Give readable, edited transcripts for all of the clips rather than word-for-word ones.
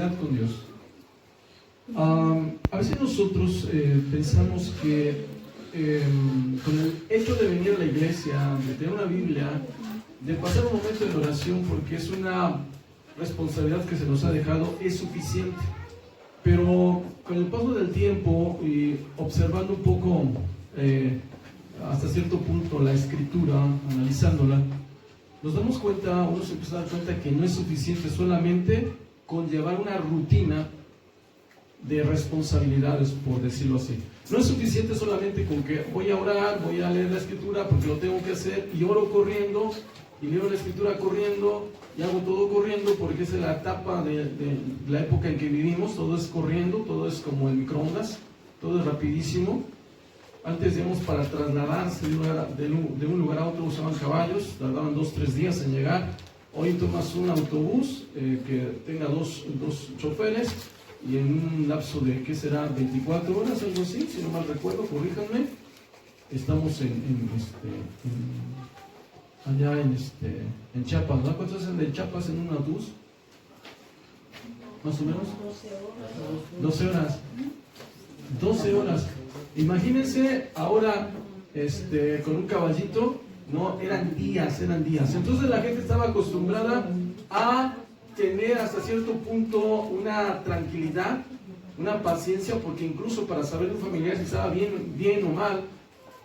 intimidad con Dios. A veces nosotros pensamos que con el hecho de venir a la iglesia, de tener una Biblia, de pasar un momento de oración, porque es una responsabilidad que se nos ha dejado, es suficiente. Pero con el paso del tiempo y observando un poco hasta cierto punto la escritura, analizándola, nos damos cuenta, uno se empieza a dar cuenta que no es suficiente solamente con llevar una rutina de responsabilidades, por decirlo así. No es suficiente solamente con que voy a orar, voy a leer la escritura porque lo tengo que hacer y oro corriendo y leo la escritura corriendo y hago todo corriendo porque esa es la etapa de la época en que vivimos. Todo es corriendo, todo es como el microondas, todo es rapidísimo. Antes, digamos, para trasladarse de un lugar a otro usaban caballos, tardaban 2-3 días en llegar. Hoy tomas un autobús que tenga dos choferes y en un lapso de, ¿qué será? 24 horas, algo así, si no mal recuerdo, corríjanme. Estamos allá en Chiapas, ¿no? ¿Cuántos hacen de Chiapas en un autobús? ¿Más o menos? 12 horas. 12 horas. Imagínense ahora con un caballito, no, eran días. Entonces la gente estaba acostumbrada a tener hasta cierto punto una tranquilidad, una paciencia, porque incluso para saber de un familiar si estaba bien o mal,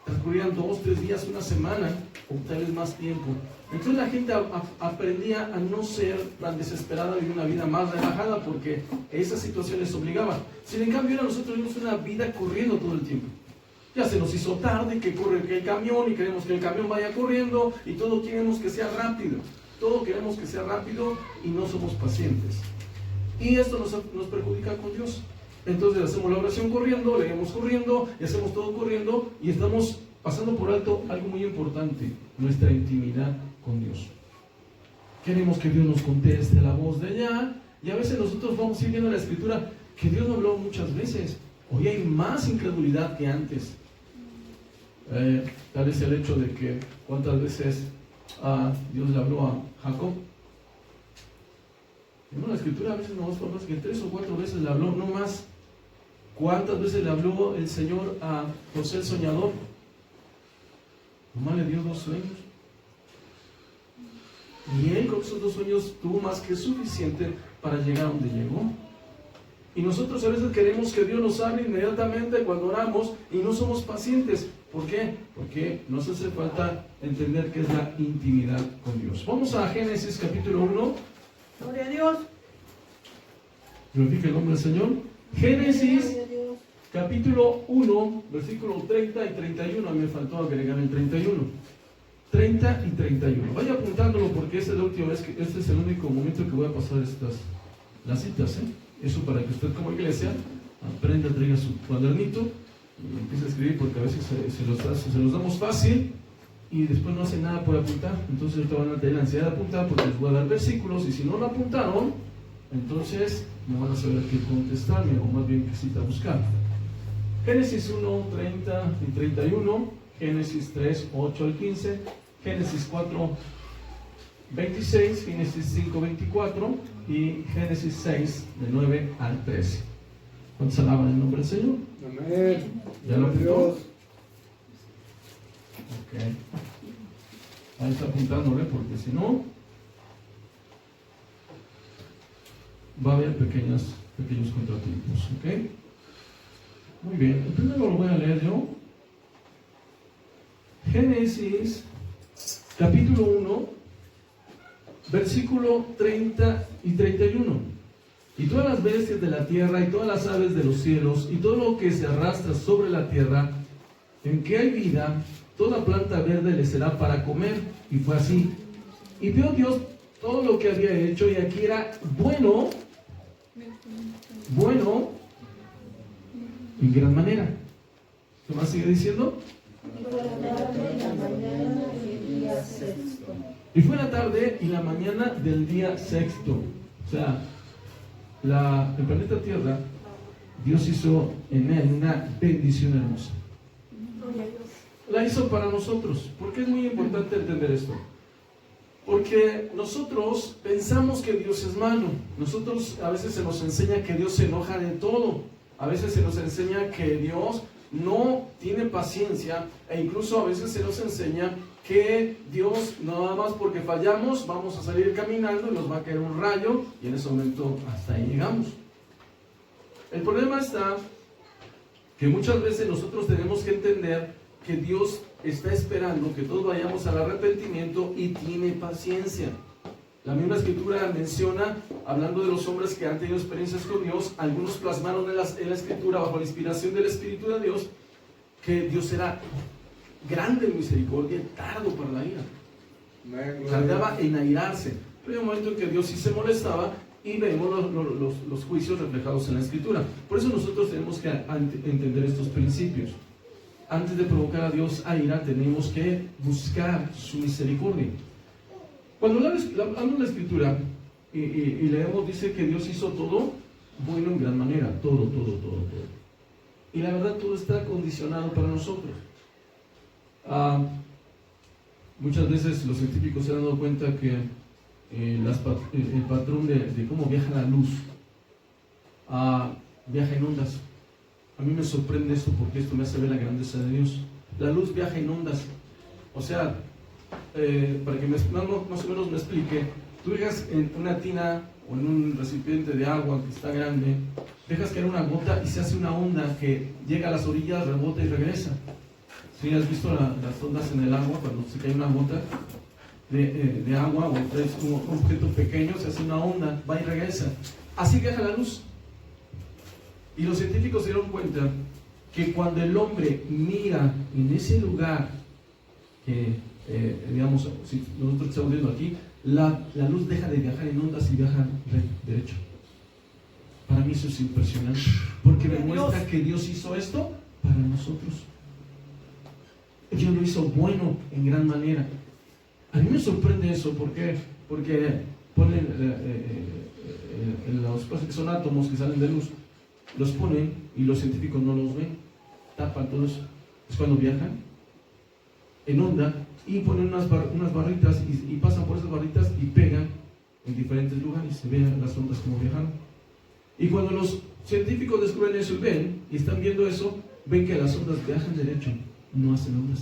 transcurrían 2-3 días, una semana, o tal vez más tiempo. Entonces la gente aprendía a no ser tan desesperada, vivir una vida más relajada, porque esa situación les obligaba. Sin en cambio, ahora nosotros vivimos una vida corriendo todo el tiempo. Ya se nos hizo tarde, que corre el camión, y queremos que el camión vaya corriendo, y todo queremos que sea rápido. Todo queremos que sea rápido, y no somos pacientes. Y esto nos perjudica con Dios. Entonces hacemos la oración corriendo, leemos corriendo, y hacemos todo corriendo, y estamos pasando por alto algo muy importante: nuestra intimidad con Dios. Queremos que Dios nos conteste la voz de allá, y a veces nosotros vamos siguiendo la escritura que Dios nos habló muchas veces. Hoy hay más incredulidad que antes. Tal vez el hecho de que cuántas veces Dios le habló a Jacob. En la escritura a veces no más que 3 o 4 veces le habló, no más. ¿Cuántas veces le habló el Señor a José el soñador? Nomás le dio 2 sueños. Y él con esos 2 sueños tuvo más que suficiente para llegar a donde llegó. Y nosotros a veces queremos que Dios nos hable inmediatamente cuando oramos y no somos pacientes. ¿Por qué? Porque nos hace falta entender qué es la intimidad con Dios. Vamos a Génesis capítulo 1. Gloria a Dios. Glorifica el nombre del Señor. Génesis capítulo 1, versículo 30 y 31. A mí me faltó agregar el 31. 30 y 31. Vaya apuntándolo porque esta es la última vez que este es el único momento que voy a pasar las citas. Eso para que usted como iglesia aprenda, traiga su cuadernito y empiece a escribir, porque a veces se los damos fácil y después no hacen nada por apuntar. Entonces ahorita van a tener la ansiedad de apuntar porque les voy a dar versículos, y si no lo apuntaron, entonces no van a saber qué contestarme, o más bien qué cita buscar. Génesis 1, 30 y 31, Génesis 3, 8 al 15, Génesis 4, 26, Génesis 5, 24 y Génesis 6, de 9 al 13. ¿Cuántos alaban el nombre del Señor? Amén. ¿Ya lo apuntó? Ok. Ahí está apuntándole, porque si no va a haber pequeños contratiempos. ¿Ok? Muy bien. El primero lo voy a leer yo. Génesis capítulo 1, versículo 30 y 31. Y todas las bestias de la tierra, y todas las aves de los cielos, y todo lo que se arrastra sobre la tierra, en que hay vida, toda planta verde le será para comer. Y fue así. Y vio Dios todo lo que había hecho, y aquí era bueno en gran manera. ¿Qué más sigue diciendo? Y fue la tarde y la mañana del día sexto. O sea, el planeta Tierra, Dios hizo en él una bendición hermosa. La hizo para nosotros, porque es muy importante entender esto. Porque nosotros pensamos que Dios es malo. Nosotros a veces se nos enseña que Dios se enoja de todo. A veces se nos enseña que Dios no tiene paciencia, e incluso a veces se nos enseña que Dios, nada más porque fallamos, vamos a salir caminando y nos va a caer un rayo, y en ese momento hasta ahí llegamos. El problema está que muchas veces nosotros tenemos que entender que Dios está esperando que todos vayamos al arrepentimiento y tiene paciencia. La misma escritura menciona, hablando de los hombres que han tenido experiencias con Dios, algunos plasmaron en la escritura bajo la inspiración del Espíritu de Dios, que Dios era grande en misericordia, tardo para la ira. Tardaba en airarse. Pero hay un momento en que Dios sí se molestaba, y vemos los juicios reflejados en la escritura. Por eso nosotros tenemos que entender estos principios. Antes de provocar a Dios a ira, tenemos que buscar su misericordia. Cuando hablamos de la escritura y leemos, dice que Dios hizo todo bueno en gran manera. Todo. Y la verdad, todo está condicionado para nosotros. Muchas veces los científicos se han dado cuenta que el patrón de cómo viaja la luz viaja en ondas. A mí me sorprende esto, porque esto me hace ver la grandeza de Dios. La luz viaja en ondas. O sea, para que más o menos me explique, tú dejas en una tina o en un recipiente de agua que está grande, dejas caer una gota y se hace una onda que llega a las orillas, rebota y regresa. ¿Sí has visto las ondas en el agua cuando se cae una gota de agua, o traes un objeto pequeño, se hace una onda, va y regresa? Así viaja la luz. Y los científicos se dieron cuenta que cuando el hombre mira en ese lugar, digamos, si nosotros estamos viendo aquí, la luz deja de viajar en ondas y viaja derecho. Para mí eso es impresionante, porque me muestra que Dios hizo esto para nosotros. Dios lo hizo bueno en gran manera. A mí me sorprende eso, porque ponen los que son átomos que salen de luz, los ponen y los científicos no los ven, tapan todo eso. Es cuando viajan en onda y ponen unas barritas y pasan por esas barritas y pegan en diferentes lugares. Se ven las ondas como viajan. Y cuando los científicos descubren eso y ven, y están viendo eso, ven que las ondas viajan derecho, no hacen ondas.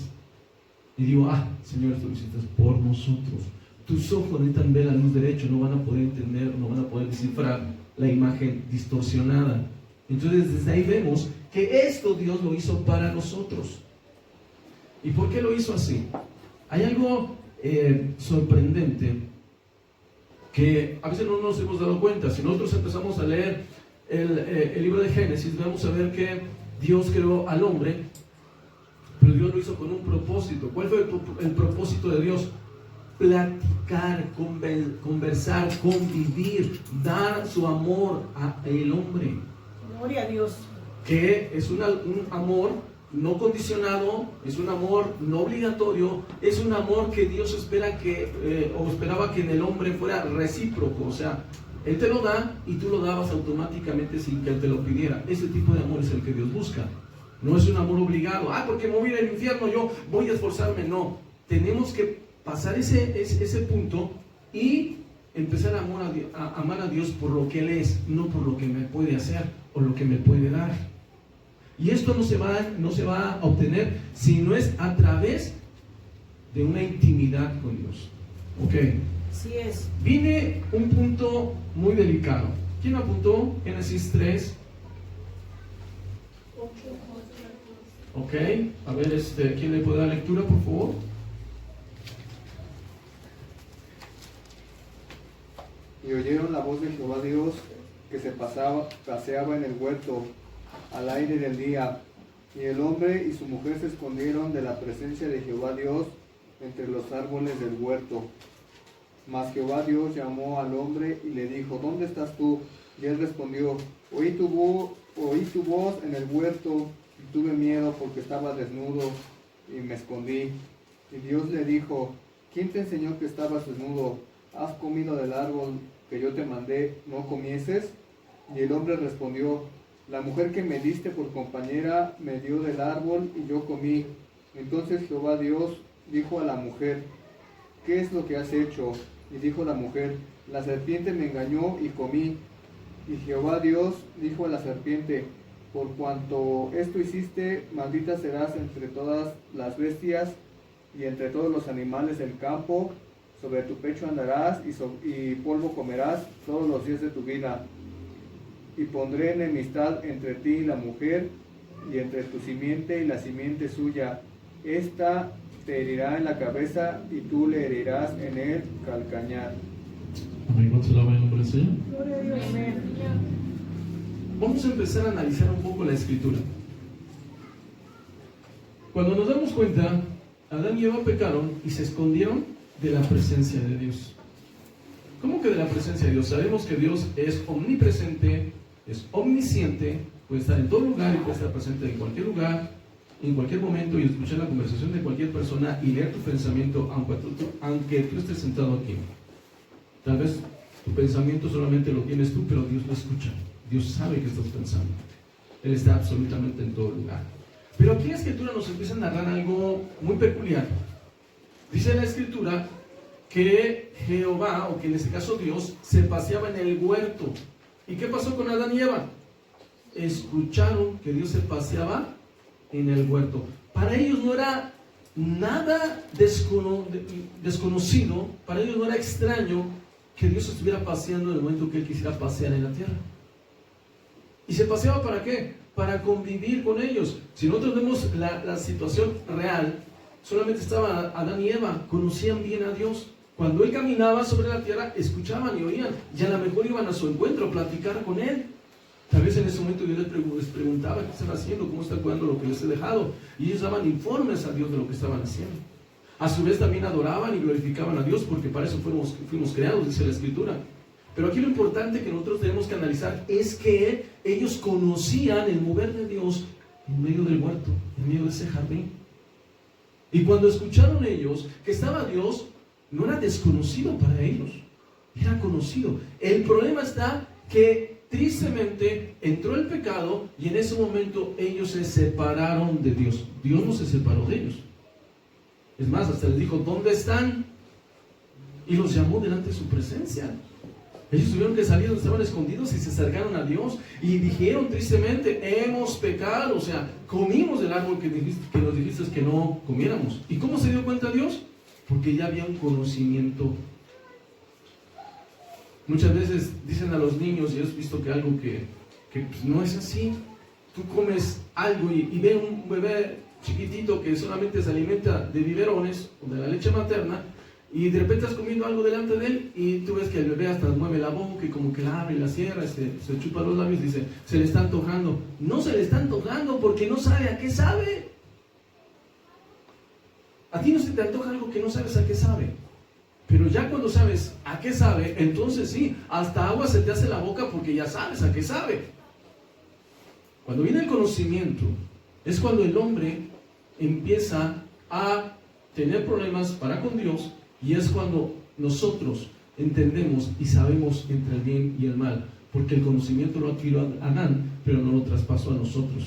Y digo, Señor, esto lo hiciste por nosotros. Tus ojos necesitan ver la luz derecho, no van a poder entender, no van a poder descifrar la imagen distorsionada. Entonces desde ahí vemos que esto Dios lo hizo para nosotros. ¿Y por qué lo hizo así? Hay algo sorprendente que a veces no nos hemos dado cuenta. Si nosotros empezamos a leer el libro de Génesis, vamos a ver que Dios creó al hombre, pero Dios lo hizo con un propósito. ¿Cuál fue el propósito de Dios? Platicar, conversar, convivir, dar su amor al hombre. Gloria a Dios. Que es un amor no condicionado, es un amor no obligatorio, es un amor que Dios espera esperaba que en el hombre fuera recíproco. O sea, Él te lo da y tú lo dabas automáticamente sin que Él te lo pidiera. Ese tipo de amor es el que Dios busca. No es un amor obligado. Porque me voy a ir al infierno, yo voy a esforzarme. No, tenemos que pasar ese punto y empezar a amar a Dios por lo que Él es, no por lo que me puede hacer o lo que me puede dar. Y esto no se va a obtener si no es a través de una intimidad con Dios. Ok. Así es. Viene un punto muy delicado. ¿Quién apuntó? Génesis 3. Ok. A ver, ¿quién le puede dar lectura, por favor? Y oyeron la voz de Jehová Dios que se paseaba en el huerto al aire del día, y el hombre y su mujer se escondieron de la presencia de Jehová Dios entre los árboles del huerto. Mas Jehová Dios llamó al hombre y le dijo, ¿dónde estás tú? Y él respondió, oí tu voz en el huerto, y tuve miedo porque estaba desnudo y me escondí. Y Dios le dijo, ¿quién te enseñó que estabas desnudo? ¿Has comido del árbol que yo te mandé, no comieses? Y el hombre respondió, la mujer que me diste por compañera me dio del árbol y yo comí. Entonces Jehová Dios dijo a la mujer, ¿qué es lo que has hecho? Y dijo la mujer, la serpiente me engañó y comí. Y Jehová Dios dijo a la serpiente, por cuanto esto hiciste, maldita serás entre todas las bestias y entre todos los animales del campo. Sobre tu pecho andarás y polvo comerás todos los días de tu vida. Y pondré enemistad entre ti y la mujer, y entre tu simiente y la simiente suya. Esta te herirá en la cabeza y tú le herirás en el calcañar. Amén. ¿Cuántos alaban el nombre del Señor? Gloria a Dios. Amén. Vamos a empezar a analizar un poco la escritura. Cuando nos damos cuenta, Adán y Eva pecaron y se escondieron de la presencia de Dios. ¿Cómo que de la presencia de Dios? Sabemos que Dios es omnipresente, es omnisciente, puede estar en todo lugar y puede estar presente en cualquier lugar, en cualquier momento, y escuchar la conversación de cualquier persona y leer tu pensamiento, aunque tú estés sentado aquí. Tal vez tu pensamiento solamente lo tienes tú, pero Dios lo escucha. Dios sabe que estás pensando. Él está absolutamente en todo lugar. Pero aquí en la escritura nos empieza a narrar algo muy peculiar. Dice la escritura que Jehová, o que en este caso Dios, se paseaba en el huerto. ¿Y qué pasó con Adán y Eva? Escucharon que Dios se paseaba en el huerto. Para ellos no era nada desconocido, para ellos no era extraño que Dios estuviera paseando en el momento que Él quisiera pasear en la tierra. ¿Y se paseaba para qué? Para convivir con ellos. Si nosotros vemos la situación real, solamente estaban Adán y Eva, conocían bien a Dios. Cuando Él caminaba sobre la tierra, escuchaban y oían, y a lo mejor iban a su encuentro a platicar con Él. Tal vez en ese momento Dios les preguntaba qué están haciendo, cómo están cuidando lo que les he dejado, y ellos daban informes a Dios de lo que estaban haciendo. A su vez también adoraban y glorificaban a Dios, porque para eso fuimos creados, dice la Escritura. Pero aquí lo importante que nosotros tenemos que analizar es que ellos conocían el mover de Dios en medio del huerto, en medio de ese jardín. Y cuando escucharon ellos que estaba Dios, no era desconocido para ellos, era conocido. El problema está que tristemente entró el pecado y en ese momento ellos se separaron de Dios. Dios no se separó de ellos. Es más, hasta les dijo, ¿dónde están? Y los llamó delante de su presencia. Ellos tuvieron que salir donde estaban escondidos y se acercaron a Dios y dijeron tristemente, hemos pecado, o sea, comimos del árbol que nos dijiste que no comiéramos. ¿Y cómo se dio cuenta Dios? Porque ya había un conocimiento. Muchas veces dicen a los niños, y has visto que algo que pues no es así. Tú comes algo y ve un bebé chiquitito que solamente se alimenta de biberones o de la leche materna, y de repente estás comiendo algo delante de él y tú ves que el bebé hasta mueve la boca y como que la abre y la cierra, se chupa los labios y dice, se le está antojando. No se le está antojando porque no sabe a qué sabe. A ti no se te antoja algo que no sabes a qué sabe. Pero ya cuando sabes a qué sabe, entonces sí, hasta agua se te hace la boca porque ya sabes a qué sabe. Cuando viene el conocimiento, es cuando el hombre empieza a tener problemas para con Dios, y es cuando nosotros entendemos y sabemos entre el bien y el mal, porque el conocimiento lo adquirió Adán, pero no lo traspasó a nosotros.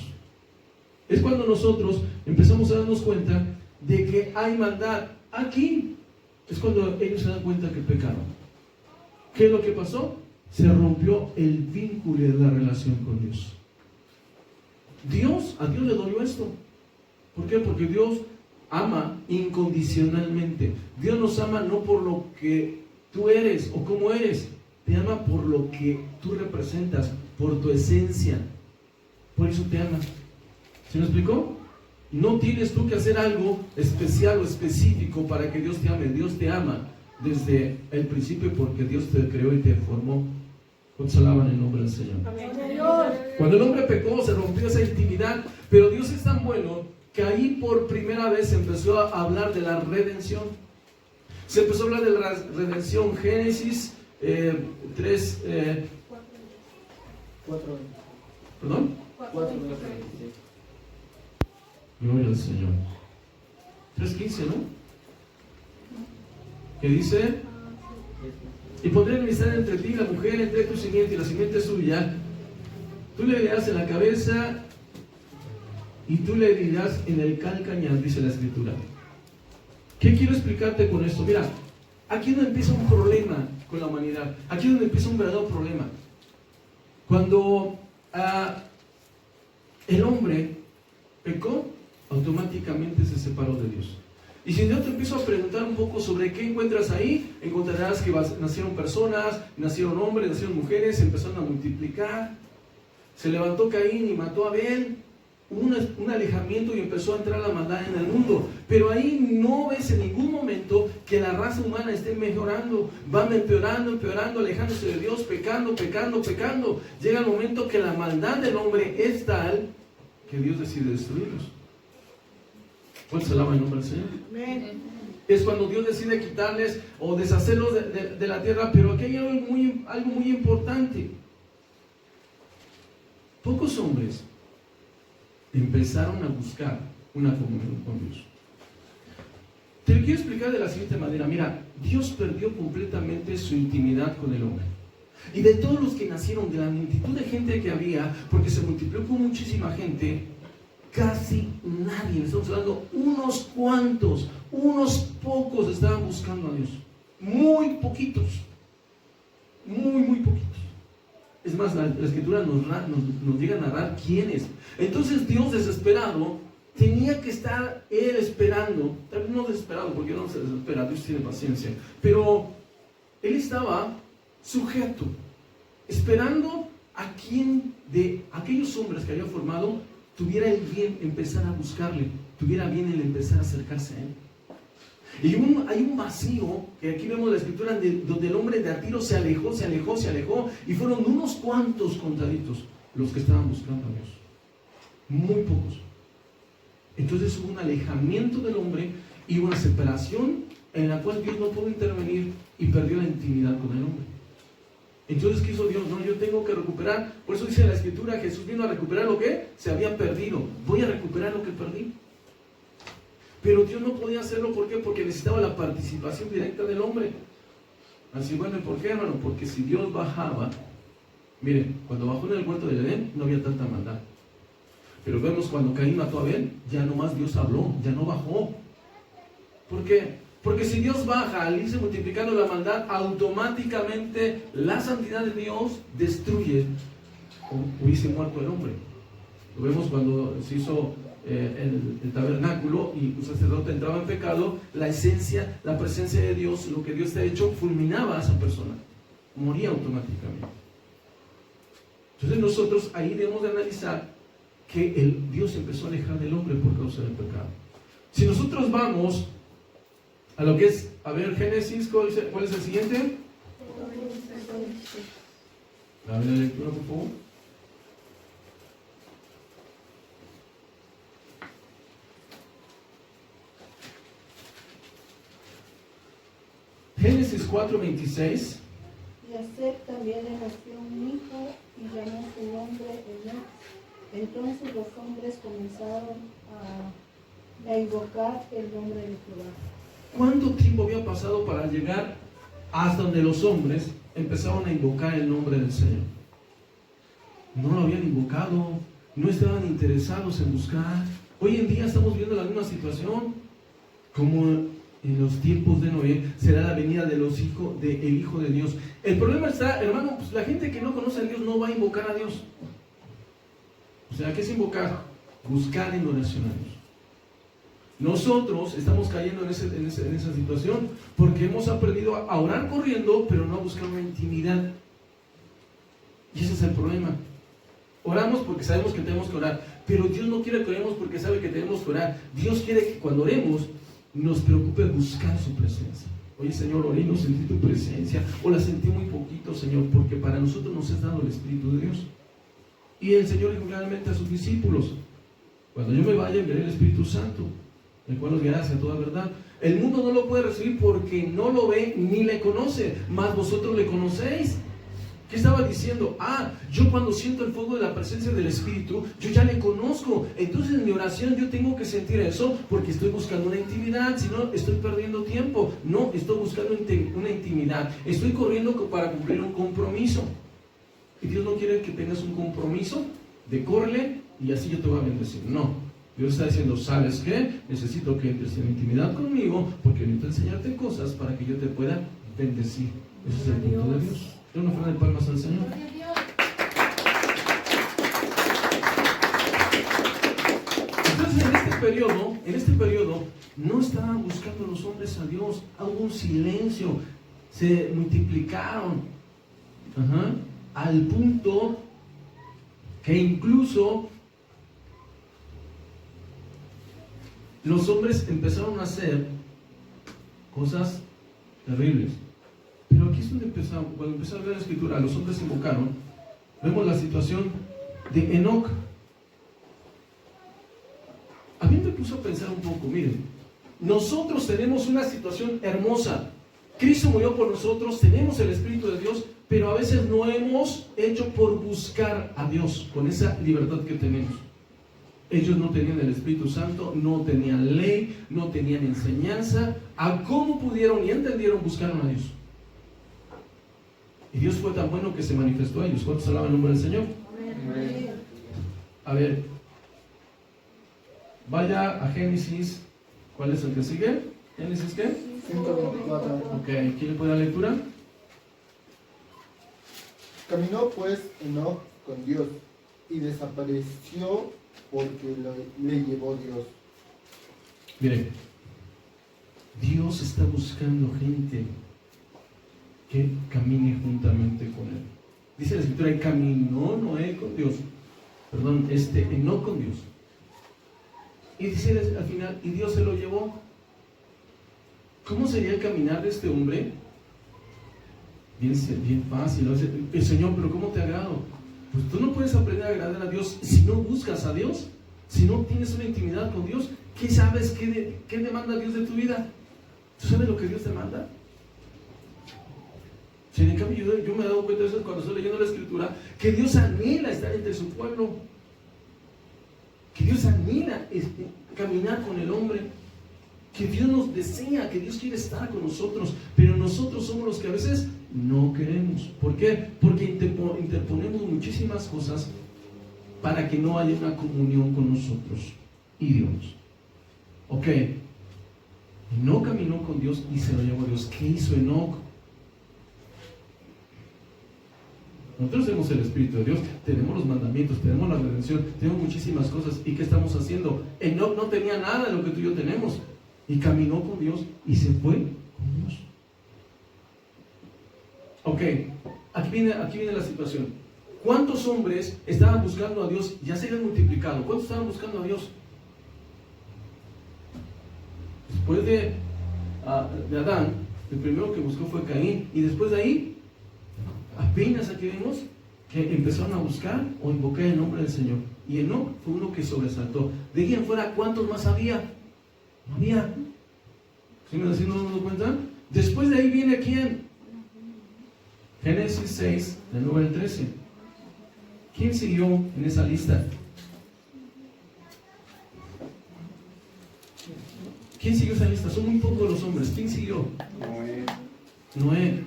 Es cuando nosotros empezamos a darnos cuenta de que hay maldad aquí. Es cuando ellos se dan cuenta que pecaron. ¿Qué es lo que pasó? Se rompió el vínculo de la relación con Dios. A Dios le dolió esto. ¿Por qué? Porque Dios ama incondicionalmente. Dios nos ama no por lo que tú eres o cómo eres. Te ama por lo que tú representas, por tu esencia. Por eso te ama. ¿Se me explicó? No tienes tú que hacer algo especial o específico para que Dios te ame. Dios te ama desde el principio porque Dios te creó y te formó. ¿Cuántos alaban el nombre del Señor? Cuando el hombre pecó, se rompió esa intimidad, pero Dios es tan bueno que ahí por primera vez se empezó a hablar de la redención. Se empezó a hablar de la redención. Génesis 3 ¿Perdón? 4. Gloria al Señor. 3:15, ¿no? Que dice, y pondré enemistad entre ti y la mujer, entre tu simiente y la simiente suya. Tú le herirás en la cabeza y tú le herirás en el calcañar, dice la Escritura. ¿Qué quiero explicarte con esto? Mira, aquí es donde empieza un problema con la humanidad. Aquí es donde empieza un verdadero problema. Cuando el hombre pecó, automáticamente se separó de Dios. Y si yo te empiezo a preguntar un poco sobre qué encuentras ahí, encontrarás que nacieron personas, nacieron hombres, nacieron mujeres, se empezaron a multiplicar. Se levantó Caín y mató a Abel. Hubo un alejamiento y empezó a entrar la maldad en el mundo. Pero ahí no ves en ningún momento que la raza humana esté mejorando. Van empeorando, empeorando, alejándose de Dios, pecando, pecando, pecando. Llega el momento que la maldad del hombre es tal que Dios decide destruirlos. ¿Cuánto se alaba el nombre del Señor? Amén. Es cuando Dios decide quitarles o deshacerlos de la tierra. Pero aquí hay algo muy importante. Pocos hombres empezaron a buscar una comunión con Dios. Te lo quiero explicar de la siguiente manera. Mira, Dios perdió completamente su intimidad con el hombre. Y de todos los que nacieron, de la multitud de gente que había, porque se multiplicó muchísima gente, casi nadie, estamos hablando unos cuantos, unos pocos estaban buscando a Dios. Muy poquitos. Muy poquitos. Es más, la Escritura nos llega a narrar quiénes. Entonces Dios, desesperado, tenía que estar Él esperando. Tal vez no desesperado, porque no se desespera, Dios tiene paciencia. Pero Él estaba sujeto, esperando a quien de aquellos hombres que había formado tuviera el bien empezar a buscarle, tuviera bien el empezar a acercarse a Él. Y hay un vacío, que aquí vemos la Escritura, donde el hombre de a tiro se alejó, y fueron unos cuantos contaditos los que estaban buscando a Dios. Muy pocos. Entonces hubo un alejamiento del hombre y una separación en la cual Dios no pudo intervenir y perdió la intimidad con el hombre. Entonces, ¿qué hizo Dios? No, yo tengo que recuperar. Por eso dice la Escritura, Jesús vino a recuperar lo que se había perdido. Voy a recuperar lo que perdí. Pero Dios no podía hacerlo, ¿por qué? Porque necesitaba la participación directa del hombre. Así, bueno, ¿y por qué, hermano? Porque si Dios bajaba, miren, cuando bajó en el huerto del Edén, no había tanta maldad. Pero vemos cuando Caín mató a Abel, ya nomás Dios habló, ya no bajó. ¿Por qué? Porque si Dios baja al irse multiplicando la maldad, automáticamente la santidad de Dios destruye o hubiese muerto el hombre. Lo vemos cuando se hizo el tabernáculo y un sacerdote entraba en pecado, la esencia, la presencia de Dios, lo que Dios te ha hecho, fulminaba a esa persona, moría automáticamente. Entonces nosotros ahí debemos de analizar que Dios empezó a alejar del hombre por causa del pecado. Si nosotros vamos a lo que es, a ver, Génesis, ¿cuál es el siguiente? A ver la lectura, por favor. Génesis 4:26. Y a Seth también le nació un hijo y llamó su nombre Enoch. Entonces los hombres comenzaron a invocar el nombre de Jehová. ¿Cuánto tiempo había pasado para llegar hasta donde los hombres empezaron a invocar el nombre del Señor? No lo habían invocado, no estaban interesados en buscar. Hoy en día estamos viendo la misma situación, como en los tiempos de Noé será la venida del Hijo de Dios. El problema está, hermano, pues la gente que no conoce a Dios no va a invocar a Dios. O sea, ¿qué es invocar? Buscar en oración a Dios. Nosotros estamos cayendo en esa situación porque hemos aprendido a orar corriendo, pero no a buscar una intimidad. Y ese es el problema. Oramos porque sabemos que tenemos que orar, pero Dios no quiere que oremos porque sabe que tenemos que orar. Dios quiere que cuando oremos nos preocupe buscar su presencia. Oye, Señor, oré y no sentí tu presencia, o la sentí muy poquito, Señor, porque para nosotros nos has dado el Espíritu de Dios. Y el Señor dijo claramente a sus discípulos: cuando yo me vaya, enviaré el Espíritu Santo, el cual os guiará hacia toda verdad. El mundo no lo puede recibir porque no lo ve ni le conoce, mas vosotros le conocéis. ¿Qué estaba diciendo? Yo cuando siento el fuego de la presencia del Espíritu, yo ya le conozco. Entonces en mi oración yo tengo que sentir eso porque estoy buscando una intimidad. Si no, estoy perdiendo tiempo. No, estoy buscando una intimidad. Estoy corriendo para cumplir un compromiso. Y Dios no quiere que tengas un compromiso de córrele y así yo te voy a bendecir. No. Dios está diciendo, ¿sabes qué? Necesito que entres en intimidad conmigo porque necesito enseñarte cosas para que yo te pueda bendecir. Ese es el punto de Dios. ¿Tengo una ofrenda de palmas al Señor? Entonces en este periodo no estaban buscando los hombres a Dios. Hubo un silencio. Se multiplicaron. Al punto que incluso los hombres empezaron a hacer cosas terribles. Pero aquí es donde cuando empezó a ver la escritura, los hombres invocaron, vemos la situación de Enoc. A mí me puso a pensar un poco, miren, nosotros tenemos una situación hermosa. Cristo murió por nosotros, tenemos el Espíritu de Dios, pero a veces no hemos hecho por buscar a Dios con esa libertad que tenemos. Ellos no tenían el Espíritu Santo, no tenían ley, no tenían enseñanza. ¿A cómo pudieron y entendieron buscaron a Dios? Y Dios fue tan bueno que se manifestó a ellos. ¿Cuántos alaban el nombre del Señor? Amén. A ver, vaya a Génesis. ¿Cuál es el que sigue? ¿Génesis qué? 5:4. Ok, ¿quién le puede dar lectura? Caminó pues Enoc con Dios y desapareció porque le llevó Dios. Mire, Dios está buscando gente que camine juntamente con Él. Dice la Escritura, y caminó Noé con Dios. Perdón, Enoc con Dios. Y dice al final, y Dios se lo llevó. ¿Cómo sería el caminar de este hombre? Bien fácil. El Señor, pero ¿cómo te agrado? Pues tú no puedes aprender a agradar a Dios si no buscas a Dios, si no tienes una intimidad con Dios. ¿Qué sabes? ¿Qué demanda Dios de tu vida? ¿Tú sabes lo que Dios demanda? Si en cambio yo me he dado cuenta de eso cuando estoy leyendo la Escritura, que Dios anhela estar entre su pueblo, que Dios anhela caminar con el hombre, que Dios nos desea, que Dios quiere estar con nosotros, pero nosotros somos los que a veces no queremos. ¿Por qué? Porque interponemos muchísimas cosas para que no haya una comunión con nosotros y Dios. Ok, no caminó con Dios y se lo llevó a Dios. ¿Qué hizo Enoc? Nosotros tenemos el Espíritu de Dios, tenemos los mandamientos, tenemos la redención, tenemos muchísimas cosas. ¿Y qué estamos haciendo? Enoc no tenía nada de lo que tú y yo tenemos. Y caminó con Dios y se fue con Dios. Ok, aquí viene la situación. ¿Cuántos hombres estaban buscando a Dios? Ya se habían multiplicado. ¿Cuántos estaban buscando a Dios? Después de Adán, el primero que buscó fue Caín. Y después de ahí, apenas aquí vemos que empezaron a buscar o invocar el nombre del Señor. Y Enoc fue uno que sobresaltó. De ahí en fuera, ¿cuántos más había? No había. ¿Sí me das cuenta? Después de ahí viene ¿quién? Génesis 6, del 9 al 13. ¿Quién siguió en esa lista? ¿Quién siguió esa lista? Son muy pocos los hombres. ¿Quién siguió? Noé.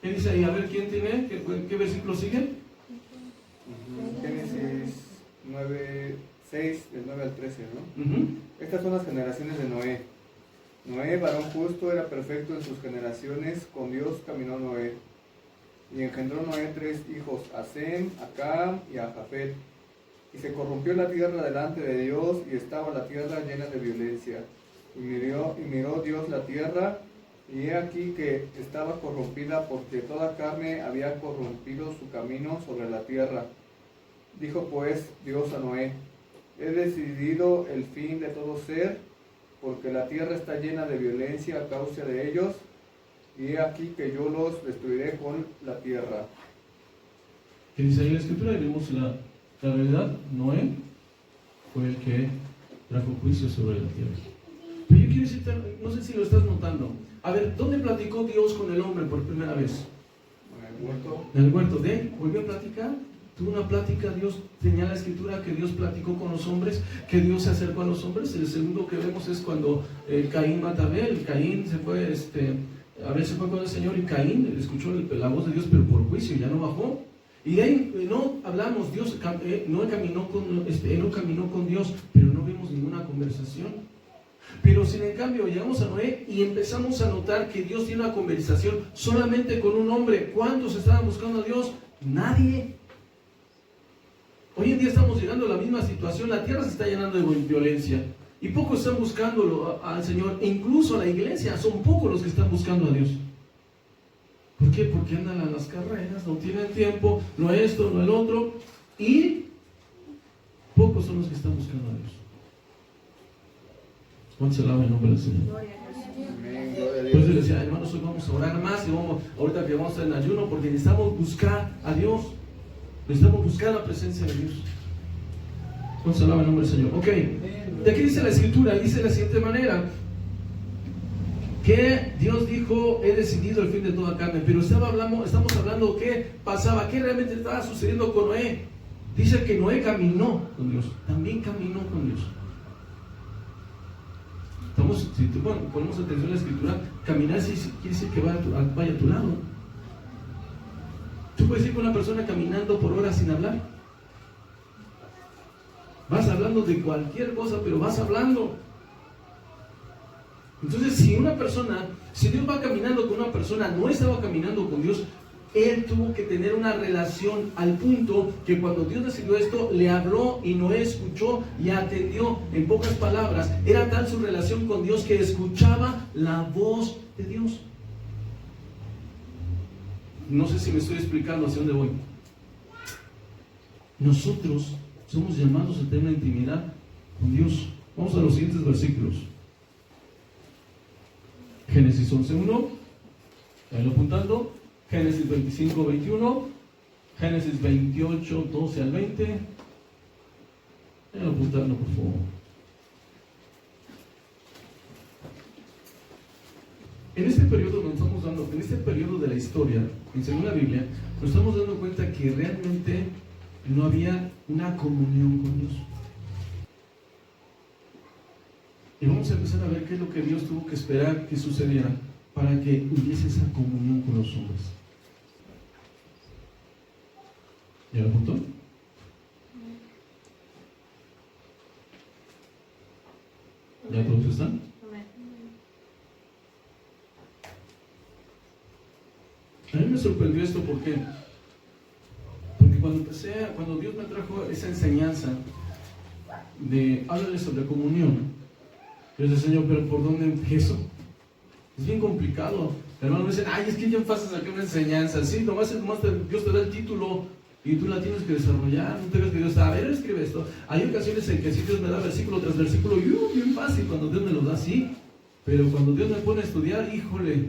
¿Qué dice ahí? A ver, ¿quién tiene? ¿Qué versículo sigue? Génesis 6, del 9 al 13, ¿no? Estas son las generaciones de Noé. Noé, varón justo, era perfecto en sus generaciones. Con Dios caminó Noé. Y engendró Noé 3 hijos, a Sem, a Cam y a Jafet. Y se corrompió la tierra delante de Dios, y estaba la tierra llena de violencia. Y miró Dios la tierra, y he aquí que estaba corrompida, porque toda carne había corrompido su camino sobre la tierra. Dijo pues Dios a Noé: he decidido el fin de todo ser, porque la tierra está llena de violencia a causa de ellos, y he aquí que yo los destruiré con la tierra. ¿Qué dice ahí la Escritura? Y vemos la realidad. Noé fue el que trajo juicio sobre la tierra. Pero yo quiero decirte, no sé si lo estás notando. A ver, ¿dónde platicó Dios con el hombre por primera vez? En el huerto. En el huerto. ¿De él? ¿Volvió a platicar? Tuvo una plática. Dios tenía la Escritura que Dios platicó con los hombres, que Dios se acercó a los hombres. El segundo que vemos es cuando Caín mata a Abel. Caín se fue, Abel se fue con el Señor, y Caín escuchó la voz de Dios, pero por juicio, ya no bajó. Y de ahí no hablamos, no caminó con Dios, pero no vemos ninguna conversación. Pero sin en cambio llegamos a Noé y empezamos a notar que Dios tiene una conversación solamente con un hombre. ¿Cuántos estaban buscando a Dios? Nadie. Hoy en día estamos llegando a la misma situación. La tierra se está llenando de violencia y pocos están buscando al Señor. E incluso la iglesia, son pocos los que están buscando a Dios. ¿Por qué? Porque andan a las carreras, no tienen tiempo, no esto, no el otro, y pocos son los que están buscando a Dios. ¿Cuánto se alaba el nombre del Señor? Gloria a Jesús. Amén, gloria a Pues yo Dios. le decía, hermanos, hoy vamos a orar más y ahorita que vamos a estar en ayuno, porque necesitamos buscar a Dios, necesitamos buscar la presencia de Dios. ¿Cuánto se alaba el nombre del Señor? Ok, de aquí dice la Escritura, dice de la siguiente manera, que Dios dijo, he decidido el fin de toda carne, pero estamos hablando qué pasaba, qué realmente estaba sucediendo con Noé. Dice que Noé caminó con Dios, también caminó con Dios. Si ponemos atención a la Escritura, caminar quiere decir que vaya a tu lado. Tú puedes ir con una persona caminando por horas sin hablar. Vas hablando de cualquier cosa, pero vas hablando. Entonces, si Dios va caminando con una persona, no estaba caminando con Dios, él tuvo que tener una relación al punto que cuando Dios decidió esto, le habló y Noé escuchó y atendió. En pocas palabras, era tal su relación con Dios que escuchaba la voz de Dios. No sé si me estoy explicando hacia dónde voy. Nosotros somos llamados a tener una intimidad con Dios. Vamos a los siguientes versículos. Génesis 11:1, ¿están apuntando? Génesis 25:21, Génesis 28:12 al 20. Vayan apuntando, por favor. En este periodo de la historia, según la Biblia, nos estamos dando cuenta que realmente no había una comunión con Dios. Y vamos a empezar a ver qué es lo que Dios tuvo que esperar que sucediera para que hubiese esa comunión con los hombres. ¿Ya lo apuntó? ¿Ya todos están? A mí me sorprendió esto porque cuando Dios me trajo esa enseñanza de háblale sobre comunión, yo decía, Señor, pero ¿por dónde empiezo? Es bien complicado. Hermanos me dicen, ay, es que ya pasas aquí una enseñanza. Sí, nomás Dios te da el título y tú la tienes que desarrollar. No tengas que Dios, a ver, escribe esto. Hay ocasiones en que sí Dios me da versículo tras versículo y bien fácil cuando Dios me lo da así. Pero cuando Dios me pone a estudiar, híjole,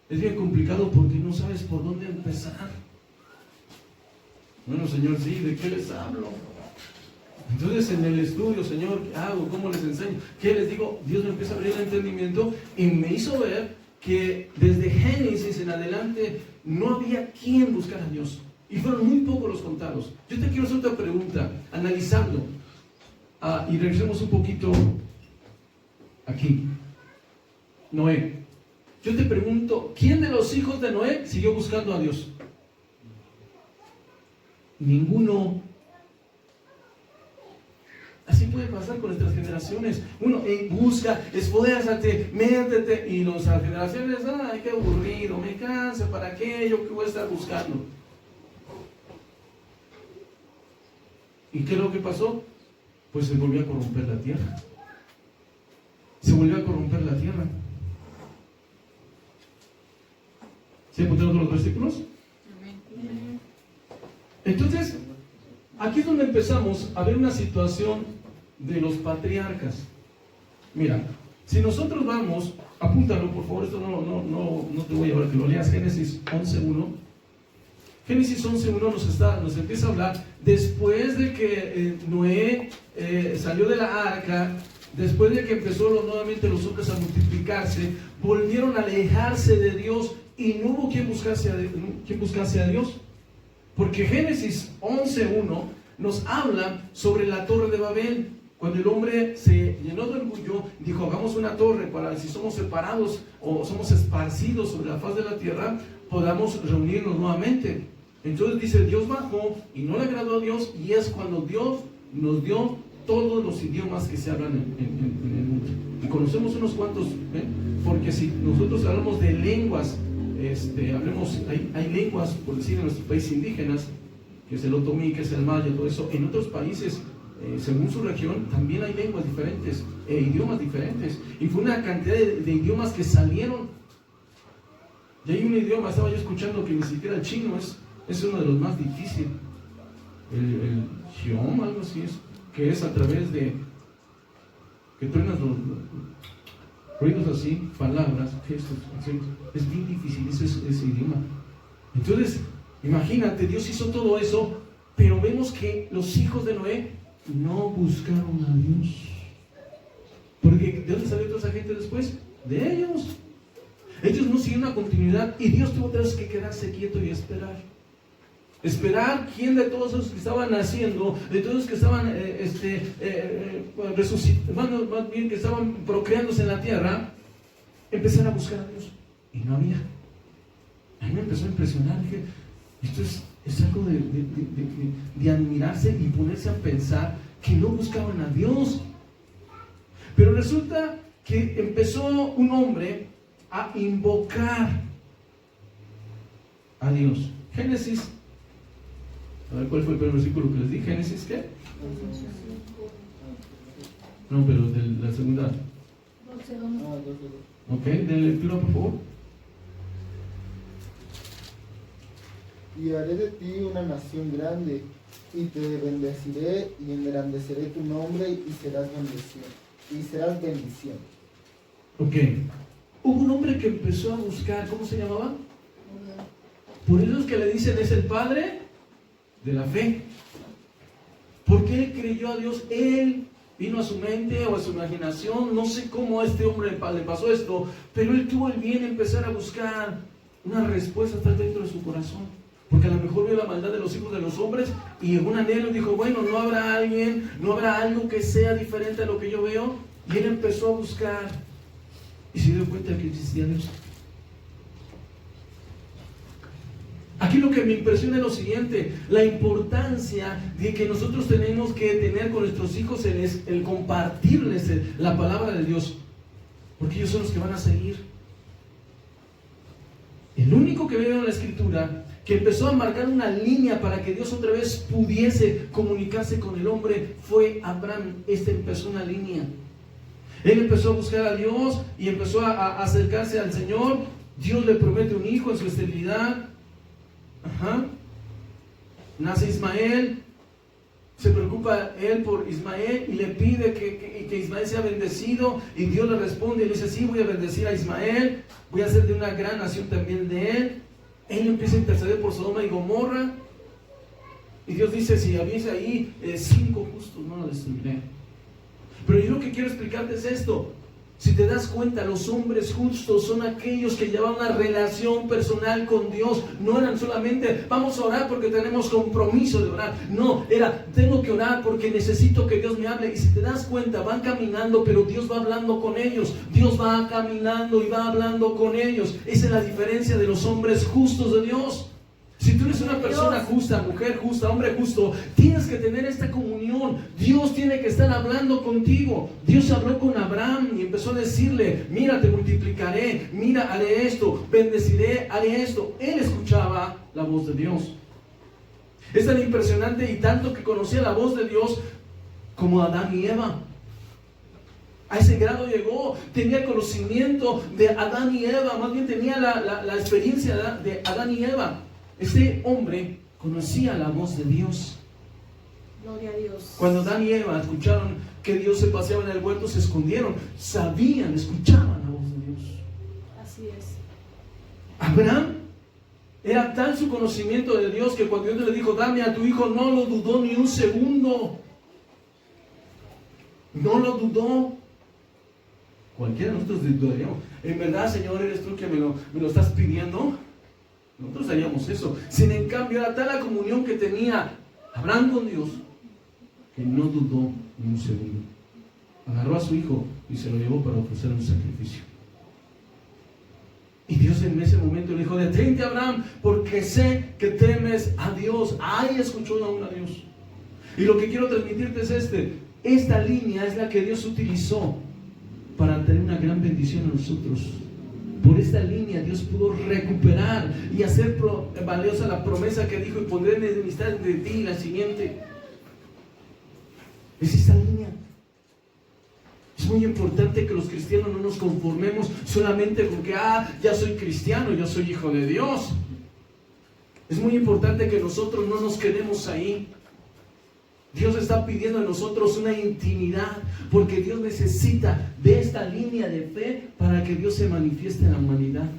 es bien complicado porque no sabes por dónde empezar. Bueno, Señor, sí, ¿de qué les hablo? Entonces en el estudio, Señor, ¿qué hago? ¿Cómo les enseño? ¿Qué les digo? Dios me empieza a abrir el entendimiento y me hizo ver que desde Génesis en adelante no había quien buscar a Dios. Y fueron muy pocos los contados. Yo te quiero hacer otra pregunta, analizando. Y regresemos un poquito aquí. Noé. Yo te pregunto, ¿quién de los hijos de Noé siguió buscando a Dios? Ninguno. Así puede pasar con nuestras generaciones. Uno busca, esfuérzate, métete, y nuestras generaciones, ay, qué aburrido, me cansa, ¿para qué? Yo qué voy a estar buscando. ¿Y qué es lo que pasó? Pues se volvió a corromper la tierra. Se volvió a corromper la tierra. ¿Sí apuntaron los versículos? Entonces, aquí es donde empezamos a ver una situación de los patriarcas. Mira, si nosotros vamos, apúntalo por favor, esto no te voy a llevar a que lo leas, Génesis 11:1. Génesis 11:1 nos empieza a hablar después de que Noé salió de la arca, después de que empezó nuevamente los hombres a multiplicarse, volvieron a alejarse de Dios y no hubo quien buscase a Dios. Porque Génesis 11:1 nos habla sobre la torre de Babel. Cuando el hombre se llenó de orgullo, dijo, hagamos una torre para si somos separados o somos esparcidos sobre la faz de la tierra, podamos reunirnos nuevamente. Entonces dice, Dios bajó y no le agradó a Dios, y es cuando Dios nos dio todos los idiomas que se hablan en el mundo. Y conocemos unos cuantos, porque si nosotros hablamos de lenguas, hay lenguas, por decir, en nuestro país indígenas, que es el otomí, que es el maya, todo eso. En otros países, según su región, también hay lenguas diferentes, idiomas diferentes. Y fue una cantidad de idiomas que salieron. Y hay un idioma, estaba yo escuchando, que ni siquiera el chino es uno de los más difíciles. El Xiom, algo así es, que es a través de que truenas los ruidos así, palabras, gestos, es bien difícil ese idioma. Entonces, imagínate, Dios hizo todo eso, pero vemos que los hijos de Noé no buscaron a Dios. Porque ¿de dónde salió toda esa gente después? De ellos. Ellos no siguieron una continuidad y Dios tuvo otra vez que quedarse quieto y esperar. Esperar quién de todos esos que estaban naciendo, de todos los que estaban resucitando, más bien que estaban procreándose en la tierra, empezar a buscar a Dios. Y no había. A mí me empezó a impresionar. Dije, esto es algo de admirarse y ponerse a pensar que no buscaban a Dios. Pero resulta que empezó un hombre a invocar a Dios. Génesis, a ver cuál fue el primer versículo que les di. Génesis, ¿qué? No, pero de la segunda. Ok, de lectura, por favor. Y haré de ti una nación grande, y te bendeciré y engrandeceré tu nombre, y serás bendición. Ok. Hubo un hombre que empezó a buscar, ¿cómo se llamaba? Por eso es que le dicen, es el padre de la fe. Porque él creyó a Dios, él vino a su mente o a su imaginación, no sé cómo a este hombre le pasó esto, pero él tuvo el bien de empezar a buscar una respuesta hasta dentro de su corazón. Porque a lo mejor vio la maldad de los hijos de los hombres y en un anhelo dijo, bueno, no habrá alguien, no habrá algo que sea diferente a lo que yo veo. Y él empezó a buscar y se dio cuenta que existía Dios. Aquí lo que me impresiona es lo siguiente, la importancia de que nosotros tenemos que tener con nuestros hijos el compartirles la palabra de Dios, porque ellos son los que van a seguir. El único que veo en la Escritura que empezó a marcar una línea para que Dios otra vez pudiese comunicarse con el hombre fue Abraham. Empezó una línea. Él empezó a buscar a Dios y empezó a acercarse al Señor. Dios le promete un hijo en su esterilidad. Nace Ismael. Se preocupa él por Ismael y le pide que Ismael sea bendecido, y Dios le responde y le dice, sí, voy a bendecir a Ismael, voy a hacer de una gran nación también de él. Él empieza a interceder por Sodoma y Gomorra, y Dios dice, si hubiese ahí 5 justos, no lo destruiré. Pero yo lo que quiero explicarte es esto. Si te das cuenta, los hombres justos son aquellos que llevan una relación personal con Dios. No eran solamente, vamos a orar porque tenemos compromiso de orar. No, era, tengo que orar porque necesito que Dios me hable. Y si te das cuenta, van caminando, pero Dios va hablando con ellos. Dios va caminando y va hablando con ellos. Esa es la diferencia de los hombres justos de Dios. Si tú eres una persona justa, mujer justa, hombre justo, tienes que tener esta comunión. Dios tiene que estar hablando contigo. Dios habló con Abraham y empezó a decirle, mira, te multiplicaré, mira, haré esto, bendeciré, haré esto. Él escuchaba la voz de Dios. Es tan impresionante y tanto que conocía la voz de Dios como Adán y Eva. A ese grado llegó, tenía el conocimiento de Adán y Eva, más bien tenía la experiencia de Adán y Eva. Este hombre conocía la voz de Dios. Gloria a Dios. Cuando Adán y Eva escucharon que Dios se paseaba en el huerto, se escondieron, sabían, escuchaban la voz de Dios. Así es. Abraham era tal su conocimiento de Dios que cuando Dios le dijo, dame a tu hijo, no lo dudó ni un segundo. No lo dudó. Cualquiera de nosotros dudaríamos. En verdad, Señor, eres tú que me lo estás pidiendo. Nosotros haríamos eso. Sin en cambio, era tal la comunión que tenía Abraham con Dios que no dudó ni un segundo. Agarró a su hijo y se lo llevó para ofrecer un sacrificio. Y Dios en ese momento le dijo, detente, Abraham, porque sé que temes a Dios. Ay, escuchó aún a Dios. Y lo que quiero transmitirte es esta línea es la que Dios utilizó para tener una gran bendición a nosotros. Por esta línea Dios pudo recuperar y hacer valiosa la promesa que dijo: y pondré enemistad entre ti y la siguiente. Es esta línea. Es muy importante que los cristianos no nos conformemos solamente con que ya soy cristiano, ya soy hijo de Dios. Es muy importante que nosotros no nos quedemos ahí. Dios está pidiendo a nosotros una intimidad, porque Dios necesita de esta línea de fe para que Dios se manifieste en la humanidad.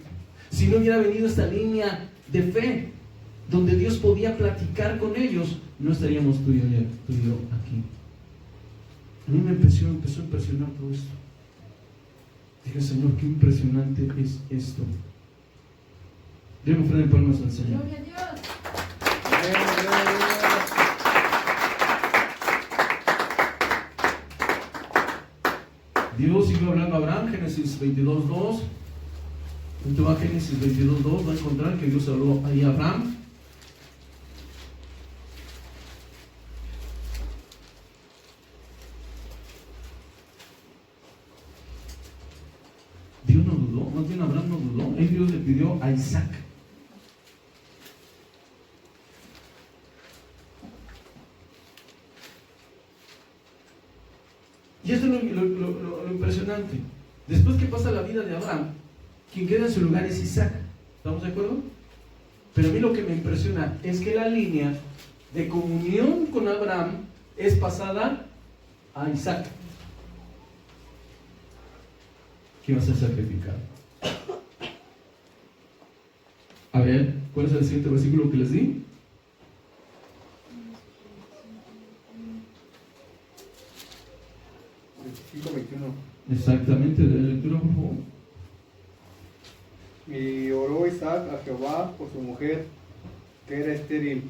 Si no hubiera venido esta línea de fe, donde Dios podía platicar con ellos, no estaríamos tú y yo aquí. A mí me empezó a impresionar todo esto. Dije: Señor, qué impresionante es esto. Demos ofrenda de palmas al Señor. Gloria a Dios. Dios siguió hablando a Abraham, Génesis 22:2. Usted va a Génesis 22:2, va a encontrar que Dios habló ahí a Abraham. Dios no dudó, más bien Abraham no dudó. Dios le pidió a Isaac. Y esto es lo impresionante. Después que pasa la vida de Abraham, quien queda en su lugar es Isaac. ¿Estamos de acuerdo? Pero a mí lo que me impresiona es que la línea de comunión con Abraham es pasada a Isaac, que va a ser sacrificado. A ver, ¿cuál es el siguiente versículo que les di? Exactamente, de la lectura, por favor. Y oró Isaac a Jehová por su mujer, que era estéril,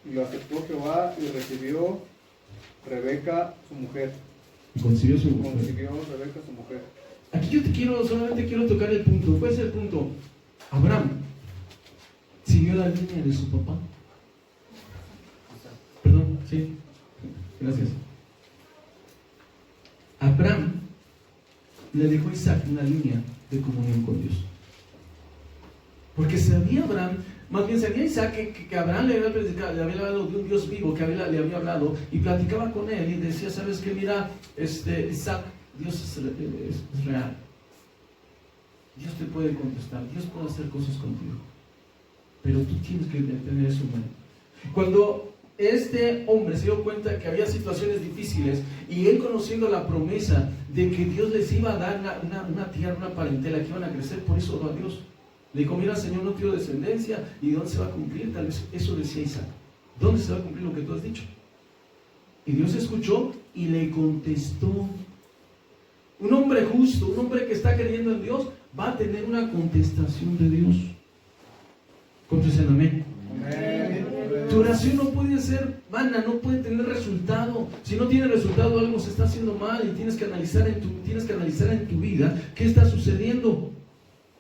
y lo aceptó Jehová y recibió Rebeca su mujer. Y concibió su mujer. Concibió Rebeca su mujer. Aquí yo solamente quiero tocar el punto. ¿Cuál es el punto? Abraham siguió la línea de su papá. Perdón, sí. Gracias. Abraham le dejó a Isaac una línea de comunión con Dios. Porque sabía Abraham, más bien sabía Isaac que Abraham le había hablado de un Dios vivo, que le había hablado, y platicaba con él y decía: ¿sabes qué? Mira, Isaac, Dios es real. Dios te puede contestar, Dios puede hacer cosas contigo, pero tú tienes que tener eso en mente. Cuando este hombre se dio cuenta que había situaciones difíciles, y él, conociendo la promesa de que Dios les iba a dar una tierra, una parentela, que iban a crecer, por eso oró a Dios. Le dijo: mira, Señor, no tengo descendencia, ¿y dónde se va a cumplir? Tal vez eso decía Isaac: ¿dónde se va a cumplir lo que tú has dicho? Y Dios escuchó y le contestó. Un hombre justo, un hombre que está creyendo en Dios, va a tener una contestación de Dios. ¿Cuántos dicen amén? Amén. Tu oración no puede ser vana, no puede tener resultado. Si no tiene resultado, algo se está haciendo mal, y tienes que analizar en tu vida qué está sucediendo.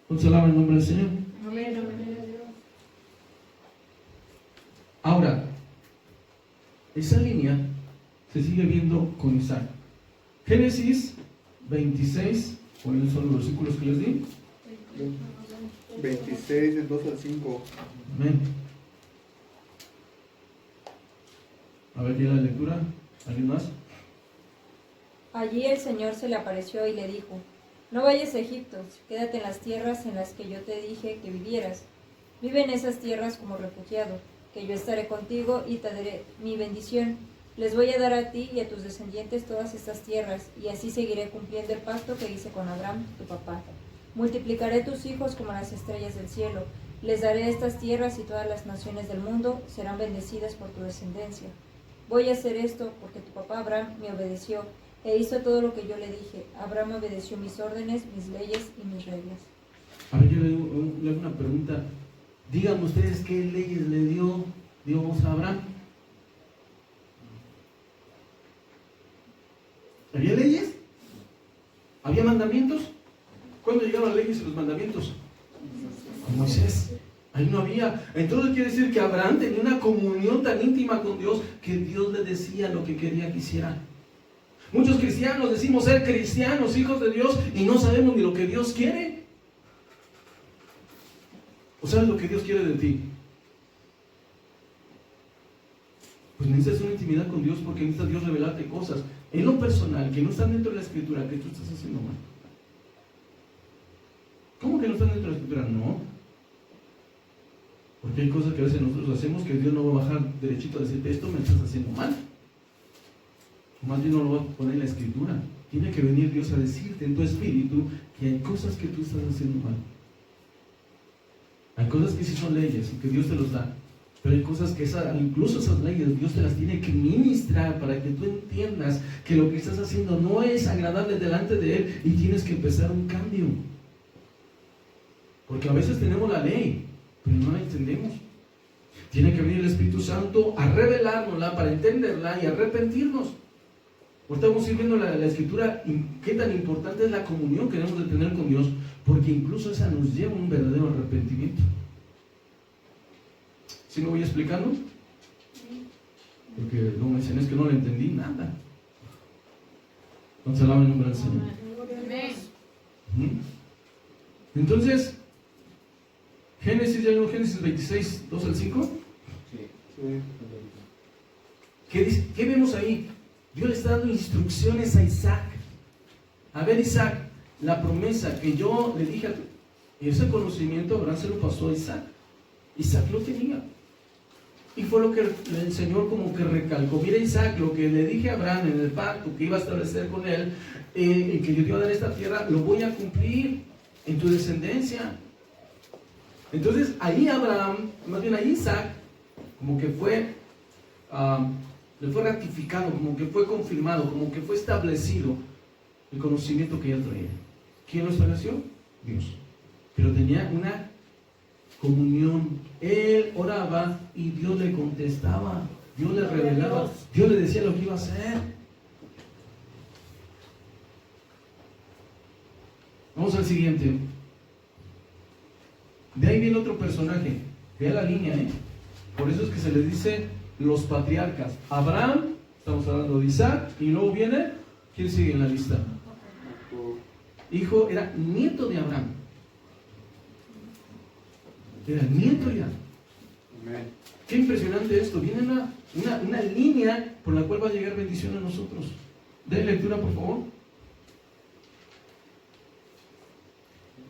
¿Cuántos alaban el nombre del Señor? Amén. Ahora, esa línea se sigue viendo con Isaac. Génesis 26, ¿cuáles son los versículos que les di? 26, del 2 al 5. Amén. A ver, ¿tiene la lectura? ¿Alguien más? Allí el Señor se le apareció y le dijo: no vayas a Egipto, quédate en las tierras en las que yo te dije que vivieras. Vive en esas tierras como refugiado, que yo estaré contigo y te daré mi bendición. Les voy a dar a ti y a tus descendientes todas estas tierras, y así seguiré cumpliendo el pacto que hice con Abraham, tu papá. Multiplicaré tus hijos como las estrellas del cielo. Les daré estas tierras, y todas las naciones del mundo serán bendecidas por tu descendencia. Voy a hacer esto porque tu papá Abraham me obedeció e hizo todo lo que yo le dije. Abraham obedeció mis órdenes, mis leyes y mis reglas. A ver, yo le hago una pregunta. Díganme ustedes qué leyes le dio Dios a Abraham. ¿Había leyes? ¿Había mandamientos? ¿Cuándo llegaron las leyes y los mandamientos? Con Moisés. Ahí no había. Entonces quiere decir que Abraham tenía una comunión tan íntima con Dios que Dios le decía lo que quería que hiciera. Muchos cristianos decimos ser cristianos, hijos de Dios, y no sabemos ni lo que Dios quiere. ¿O sabes lo que Dios quiere de ti? Pues necesitas una intimidad con Dios, porque necesita Dios revelarte cosas en lo personal que no están dentro de la Escritura, que tú estás haciendo mal. ¿Cómo que no están dentro de la Escritura? No. Porque hay cosas que a veces nosotros hacemos que Dios no va a bajar derechito a decirte, esto me estás haciendo mal. Más bien no lo va a poner en la Escritura. Tiene que venir Dios a decirte en tu espíritu que hay cosas que tú estás haciendo mal. Hay cosas que sí son leyes y que Dios te los da. Pero hay cosas que incluso esas leyes Dios te las tiene que ministrar para que tú entiendas que lo que estás haciendo no es agradable delante de Él y tienes que empezar un cambio. Porque a veces tenemos la ley, pero no la entendemos. Tiene que venir el Espíritu Santo a revelárnosla para entenderla y arrepentirnos. Ahorita vamos a ir viendo la Escritura, qué tan importante es la comunión que debemos de tener con Dios, porque incluso esa nos lleva a un verdadero arrepentimiento. ¿Sí me voy explicando? Porque no me dicen, es que no le entendí nada. Entonces, alaba el nombre del Señor. Entonces, Génesis 26, 2 al 5. ¿Qué vemos ahí? Dios le está dando instrucciones a Isaac. A ver, Isaac, la promesa que yo le dije a ti, y ese conocimiento Abraham se lo pasó a Isaac. Isaac lo tenía. Y fue lo que el Señor como que recalcó. Mira, Isaac, lo que le dije a Abraham en el pacto que iba a establecer con él, y que yo te iba a dar esta tierra, lo voy a cumplir en tu descendencia. Entonces ahí Abraham, más bien ahí Isaac, como que fue, le fue ratificado, como que fue confirmado, como que fue establecido el conocimiento que él traía. ¿Quién lo estableció? Dios. Pero tenía una comunión. Él oraba y Dios le contestaba, Dios le revelaba, Dios le decía lo que iba a hacer. Vamos al siguiente. De ahí viene otro personaje. Vea la línea, Por eso es que se les dice los patriarcas. Abraham, estamos hablando de Isaac, y luego viene, ¿quién sigue en la lista? Hijo, era nieto de Abraham. Era nieto ya. Amén. Qué impresionante esto. Viene una línea por la cual va a llegar bendición a nosotros. Den lectura, por favor.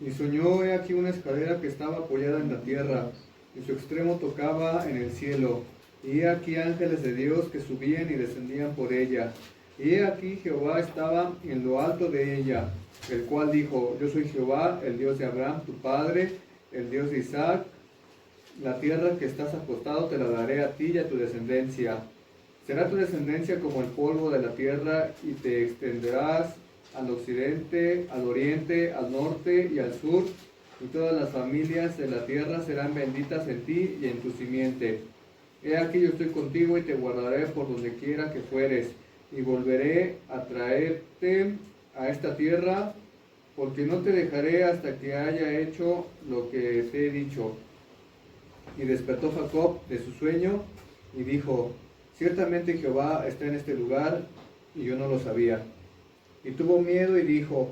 Y soñó, he aquí una escalera que estaba apoyada en la tierra, y su extremo tocaba en el cielo. Y he aquí ángeles de Dios que subían y descendían por ella. Y he aquí Jehová estaba en lo alto de ella, el cual dijo, yo soy Jehová, el Dios de Abraham, tu padre, el Dios de Isaac. La tierra que estás acostado te la daré a ti y a tu descendencia. Será tu descendencia como el polvo de la tierra, y te extenderás al occidente, al oriente, al norte y al sur, y todas las familias de la tierra serán benditas en ti y en tu simiente. He aquí yo estoy contigo y te guardaré por donde quiera que fueres, y volveré a traerte a esta tierra, porque no te dejaré hasta que haya hecho lo que te he dicho. Y despertó Jacob de su sueño y dijo, ciertamente Jehová está en este lugar, y yo no lo sabía. Y tuvo miedo y dijo,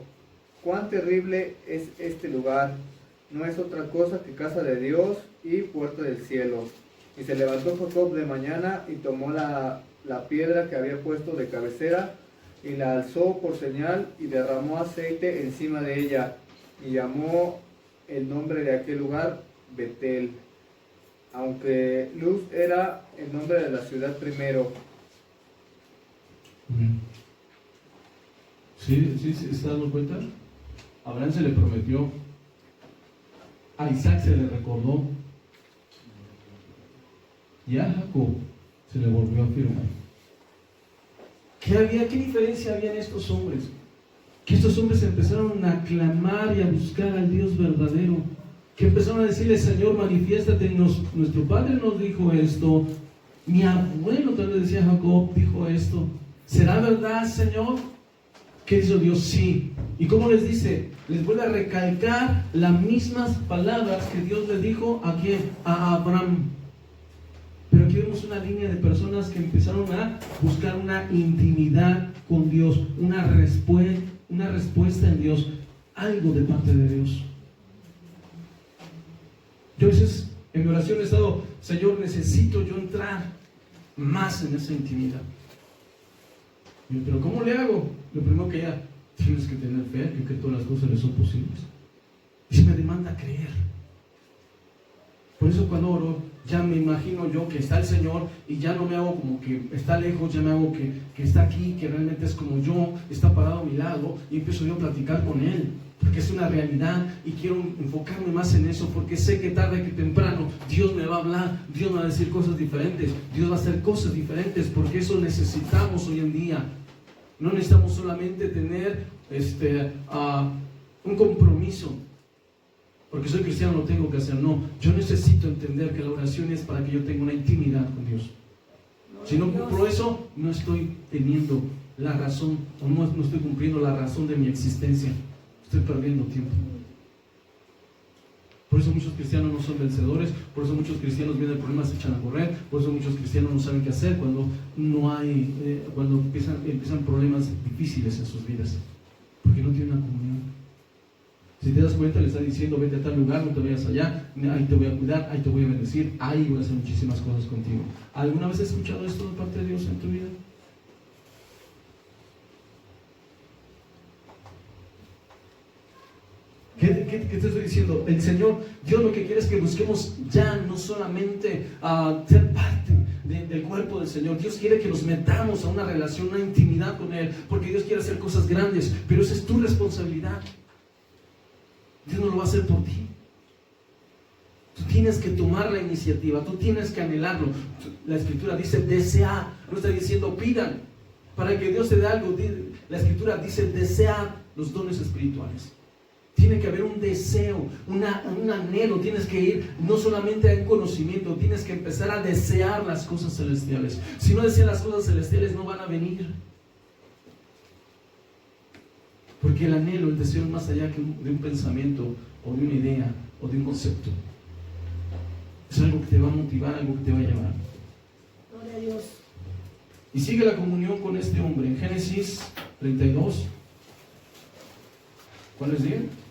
cuán terrible es este lugar, no es otra cosa que casa de Dios y puerta del cielo. Y se levantó Jacob de mañana y tomó la piedra que había puesto de cabecera, y la alzó por señal y derramó aceite encima de ella, y llamó el nombre de aquel lugar Betel, aunque Luz era el nombre de la ciudad primero. ¿Sí se dando cuenta? A Abraham se le prometió, a Isaac se le recordó, y a Jacob se le volvió a afirmar. ¿Qué diferencia había en estos hombres? Que estos hombres empezaron a clamar y a buscar al Dios verdadero, que empezaron a decirle, Señor, manifiéstate. Nuestro padre nos dijo esto, mi abuelo, tal vez decía Jacob, dijo esto. ¿Será verdad, Señor? ¿Qué hizo Dios? Sí. ¿Y cómo les dice? Les vuelve a recalcar las mismas palabras que Dios le dijo a quién, a Abraham. Pero aquí vemos una línea de personas que empezaron a buscar una intimidad con Dios, una respuesta en Dios, algo de parte de Dios. Yo a veces en mi oración he estado, Señor, necesito yo entrar más en esa intimidad. Pero ¿cómo le hago? Lo primero que ya tienes que tener fe, que todas las cosas le son posibles. Y se me demanda creer. Por eso cuando oro, ya me imagino yo que está el Señor y ya no me hago como que está lejos, ya me hago que está aquí, que realmente es como yo, está parado a mi lado, y empiezo yo a platicar con Él, porque es una realidad y quiero enfocarme más en eso, porque sé que tarde que temprano Dios me va a hablar, Dios me va a decir cosas diferentes, Dios va a hacer cosas diferentes, porque eso necesitamos hoy en día. No necesitamos solamente tener un compromiso, porque soy cristiano, lo tengo que hacer. No, yo necesito entender que la oración es para que yo tenga una intimidad con Dios. Si no cumplo eso, no estoy teniendo la razón, o no estoy cumpliendo la razón de mi existencia. Estoy perdiendo tiempo. Por eso muchos cristianos no son vencedores, por eso muchos cristianos vienen problemas, se echan a correr, por eso muchos cristianos no saben qué hacer cuando empiezan problemas difíciles en sus vidas, porque no tienen una comunión. Si te das cuenta, le está diciendo, vete a tal lugar, no te vayas allá, ahí te voy a cuidar, ahí te voy a bendecir, ahí voy a hacer muchísimas cosas contigo. ¿Alguna vez has escuchado esto de parte de Dios en tu vida? ¿Qué te estoy diciendo? El Señor, Dios lo que quiere es que busquemos ya no solamente ser parte del cuerpo del Señor. Dios quiere que nos metamos a una relación, una intimidad con Él, porque Dios quiere hacer cosas grandes, pero esa es tu responsabilidad. Dios no lo va a hacer por ti. Tú tienes que tomar la iniciativa, tú tienes que anhelarlo. La Escritura dice desear, no está diciendo pidan para que Dios te dé algo. La Escritura dice desear los dones espirituales. Tiene que haber un deseo, un anhelo. Tienes que ir no solamente a un conocimiento, tienes que empezar a desear las cosas celestiales. Si no deseas las cosas celestiales, no van a venir. Porque el anhelo, el deseo es más allá de un pensamiento, o de una idea, o de un concepto. Es algo que te va a motivar, algo que te va a llevar. Gloria a Dios. Y sigue la comunión con este hombre en Génesis 32. ¿Cuál es bien?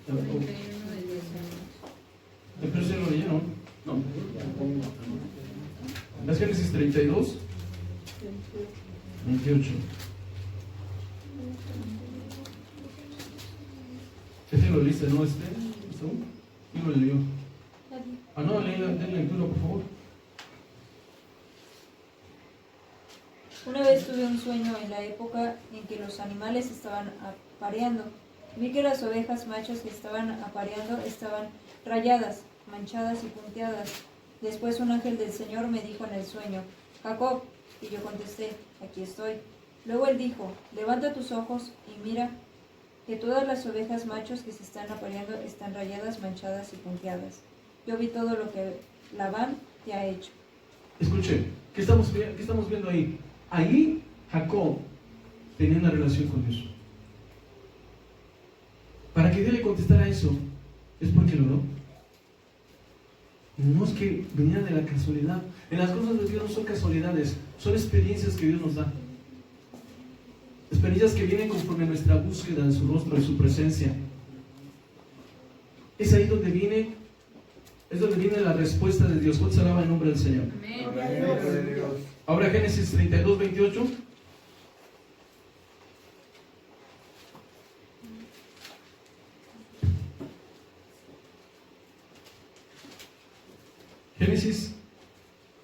¿Pero se lo leyeron? No. ¿Es Génesis 32? 28. Este lo leíste, ¿no? ¿Quién lo leyó? No, lee la lectura, por favor. Una vez tuve un sueño en la época en que los animales estaban apareando. Vi que las ovejas machas que estaban apareando estaban rayadas, manchadas y punteadas. Después un ángel del Señor me dijo en el sueño, Jacob, y yo contesté, aquí estoy. Luego él dijo, levanta tus ojos y mira que todas las ovejas machos que se están apareando están rayadas, manchadas y punteadas. Yo vi todo lo que Labán te ha hecho. Escuche, ¿qué estamos viendo ahí? Ahí Jacob tenía una relación con Dios. Para que Dios le contestara eso, es porque lo oró. No es que venía de la casualidad. En las cosas de Dios no son casualidades, son experiencias que Dios nos da. Experiencias que vienen conforme a nuestra búsqueda en su rostro, en su presencia. Es ahí donde viene la respuesta de Dios. ¿Cuánto se alaba el nombre del Señor? Amén. Ahora Génesis 32, 28. Génesis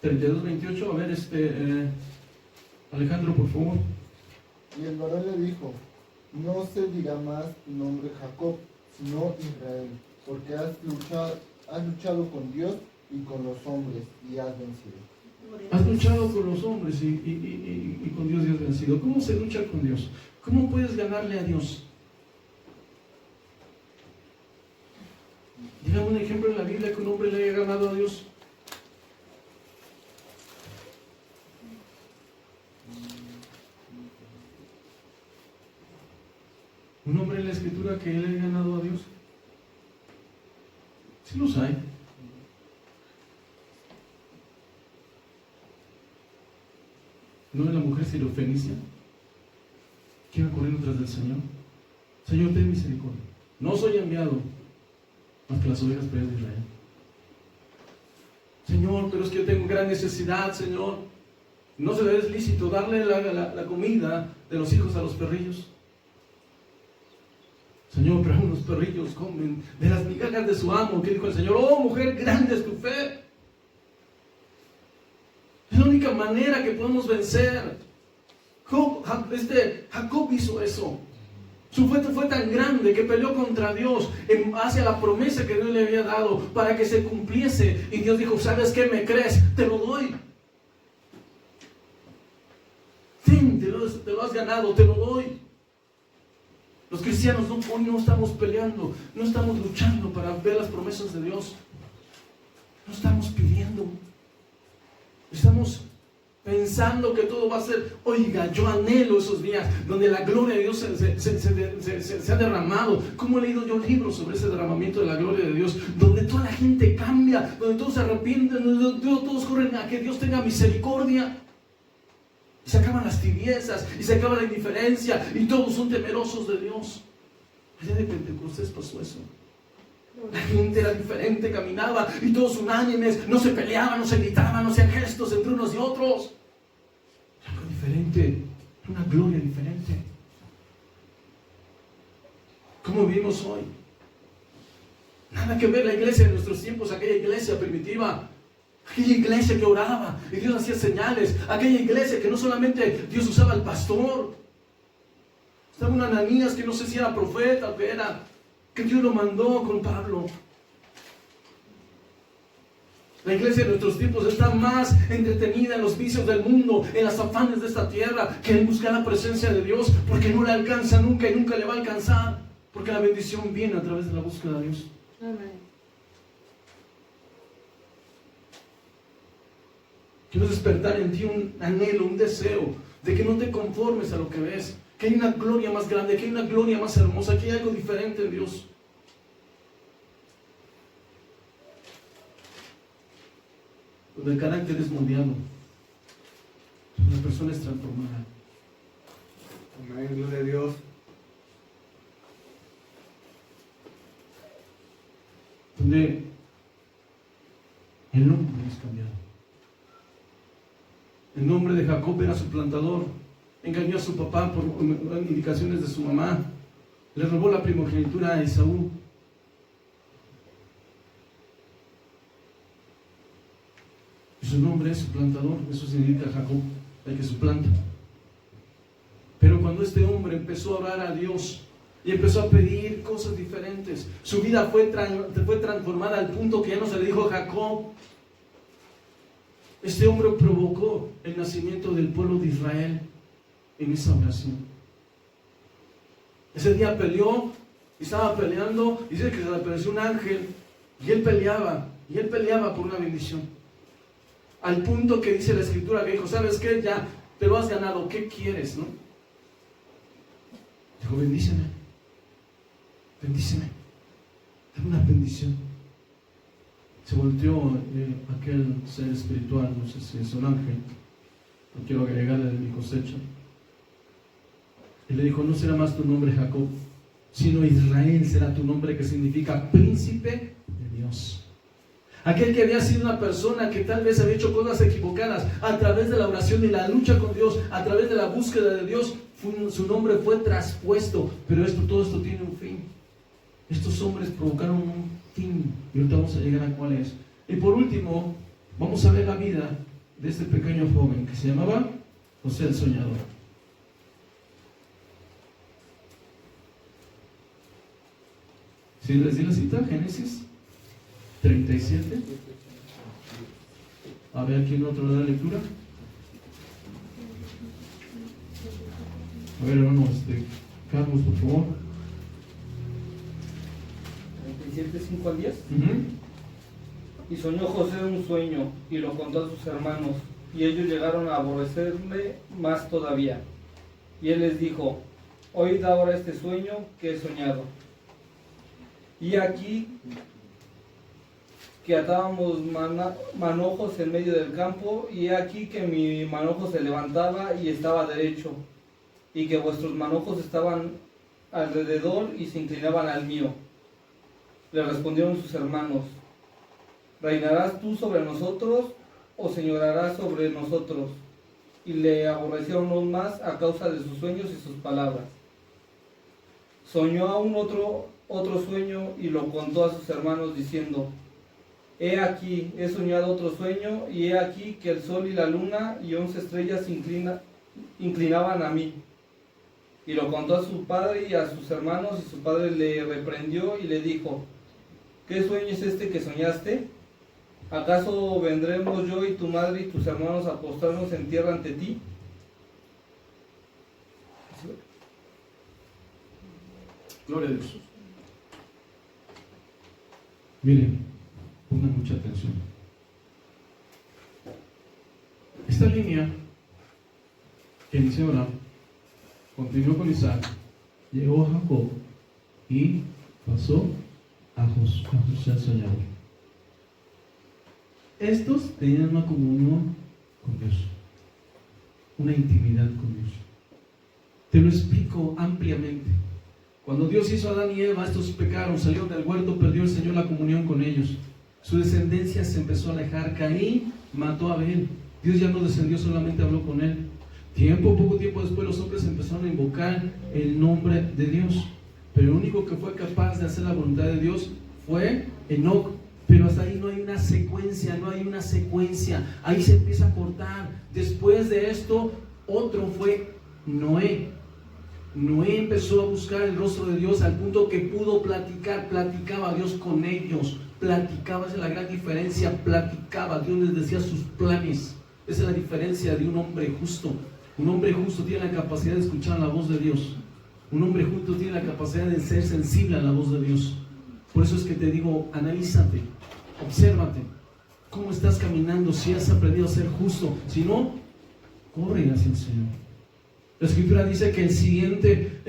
32, 28. A ver, Alejandro, por favor. Y el varón le dijo, no se dirá más tu nombre Jacob, sino Israel, porque has luchado con Dios y con los hombres y has vencido. Has luchado con los hombres y con Dios y has vencido. ¿Cómo se lucha con Dios? ¿Cómo puedes ganarle a Dios? Dígame un ejemplo en la Biblia que un hombre le haya ganado a Dios. Un hombre en la Escritura que le haya ganado a Dios. Sí los hay. ¿No es la mujer sirofenicia que iba corriendo tras del Señor? Señor, ten misericordia. No soy enviado más que las ovejas perdidas de Israel. Señor, pero es que yo tengo gran necesidad, Señor. No se le es lícito darle la comida de los hijos a los perrillos. Señor, pero unos perrillos comen de las migajas de su amo. ¿Qué dijo el Señor? Oh, mujer, grande es tu fe. Es la única manera que podemos vencer. Jacob hizo eso. Su fe fue tan grande que peleó contra Dios hacia la promesa que Dios le había dado para que se cumpliese. Y Dios dijo, ¿sabes qué? ¿Me crees? Te lo doy. Sí, te lo has ganado, te lo doy. Los cristianos hoy no estamos peleando, no estamos luchando para ver las promesas de Dios. No estamos pidiendo. Estamos pensando que todo va a ser. Oiga, yo anhelo esos días donde la gloria de Dios se ha derramado. ¿Cómo he leído yo libros sobre ese derramamiento de la gloria de Dios? Donde toda la gente cambia, donde todos se arrepienten, donde todos corren a que Dios tenga misericordia. Y se acaban las tibiezas, y se acaba la indiferencia, y todos son temerosos de Dios. El día de Pentecostés pasó eso. La gente era diferente, caminaba, y todos unánimes, no se peleaban, no se gritaban, no hacían gestos entre unos y otros. Algo diferente, una gloria diferente. ¿Cómo vivimos hoy? Nada que ver la iglesia de nuestros tiempos, aquella iglesia primitiva. Aquella iglesia que oraba y Dios hacía señales. Aquella iglesia que no solamente Dios usaba al pastor. Estaba un Ananías que no sé si era profeta o qué era, que Dios lo mandó con Pablo. La iglesia de nuestros tiempos está más entretenida en los vicios del mundo, en las afanes de esta tierra, que en buscar la presencia de Dios, porque no le alcanza nunca y nunca le va a alcanzar, porque la bendición viene a través de la búsqueda de Dios. Amén. Quiero despertar en ti un anhelo, un deseo de que no te conformes a lo que ves, que hay una gloria más grande, que hay una gloria más hermosa, que hay algo diferente en Dios. Donde el carácter es moldeado, la persona es transformada. Amén, gloria a Dios. Donde el nombre es cambiado. El nombre de Jacob era suplantador, engañó a su papá por indicaciones de su mamá, le robó la primogenitura a Esaú. Y su nombre es suplantador, eso significa Jacob, el que suplanta. Pero cuando este hombre empezó a orar a Dios y empezó a pedir cosas diferentes, su vida fue transformada al punto que ya no se le dijo Jacob. Este hombre provocó el nacimiento del pueblo de Israel en esa oración. Ese día peleó, y estaba peleando, y dice que se le apareció un ángel, y él peleaba por una bendición. Al punto que dice la escritura que dijo, ¿sabes qué? Ya te lo has ganado, ¿qué quieres? ¿No? Dijo, bendíceme, dame una bendición. Se volteó aquel ser espiritual, no sé si es un ángel, no quiero agregarle de mi cosecha, y le dijo, no será más tu nombre Jacob, sino Israel será tu nombre, que significa príncipe de Dios. Aquel que había sido una persona que tal vez había hecho cosas equivocadas, a través de la oración y la lucha con Dios, a través de la búsqueda de Dios, su nombre fue traspuesto. Pero todo esto tiene un fin. Estos hombres provocaron un fin, y ahorita vamos a llegar a cuál es. Y por último, vamos a ver la vida de este pequeño joven que se llamaba José el Soñador. Si les di la cita, Génesis 37. A ver, ¿quién otro da la lectura? A ver, hermano, Carlos, por favor. 37, 5 al 10. Uh-huh. Y soñó José un sueño, y lo contó a sus hermanos, y ellos llegaron a aborrecerle más todavía. Y él les dijo, oíd ahora este sueño que he soñado. Y aquí que atábamos manojos en medio del campo, y he aquí que mi manojo se levantaba y estaba derecho, y que vuestros manojos estaban alrededor y se inclinaban al mío. Le respondieron sus hermanos: ¿Reinarás tú sobre nosotros o señorarás sobre nosotros? Y le aborrecieron aún más a causa de sus sueños y sus palabras. Soñó aún otro sueño y lo contó a sus hermanos diciendo: He aquí, he soñado otro sueño, y he aquí que el sol y la luna y 11 estrellas se inclinaban a mí. Y lo contó a su padre y a sus hermanos, y su padre le reprendió y le dijo: ¿Qué sueño es este que soñaste? ¿Acaso vendremos yo y tu madre y tus hermanos a postrarnos en tierra ante ti? Gloria a Dios. Miren, pongan mucha atención. Esta línea que inició Abraham, continuó con Isaac, llegó a Jacob y pasó a José el soñador. Estos tenían una comunión con Dios, una intimidad con Dios. Te lo explico ampliamente. Cuando Dios hizo a Adán y Eva, estos pecaron, salieron del huerto, perdió el Señor la comunión con ellos. Su descendencia se empezó a alejar. Caín mató a Abel. Dios ya no descendió, solamente habló con él. Poco tiempo después, los hombres empezaron a invocar el nombre de Dios. Pero el único que fue capaz de hacer la voluntad de Dios fue Enoc. Pero hasta ahí no hay una secuencia, ahí se empieza a cortar. Después de esto, otro fue Noé. Noé empezó a buscar el rostro de Dios al punto que pudo platicaba Dios con ellos, esa es la gran diferencia, Dios les decía sus planes. Esa es la diferencia de un hombre justo. Un hombre justo tiene la capacidad de escuchar la voz de Dios. Un hombre justo tiene la capacidad de ser sensible a la voz de Dios. Por eso es que te digo, analízate, obsérvate, cómo estás caminando, si has aprendido a ser justo, si no, corre hacia el Señor. La Escritura dice que el siguiente,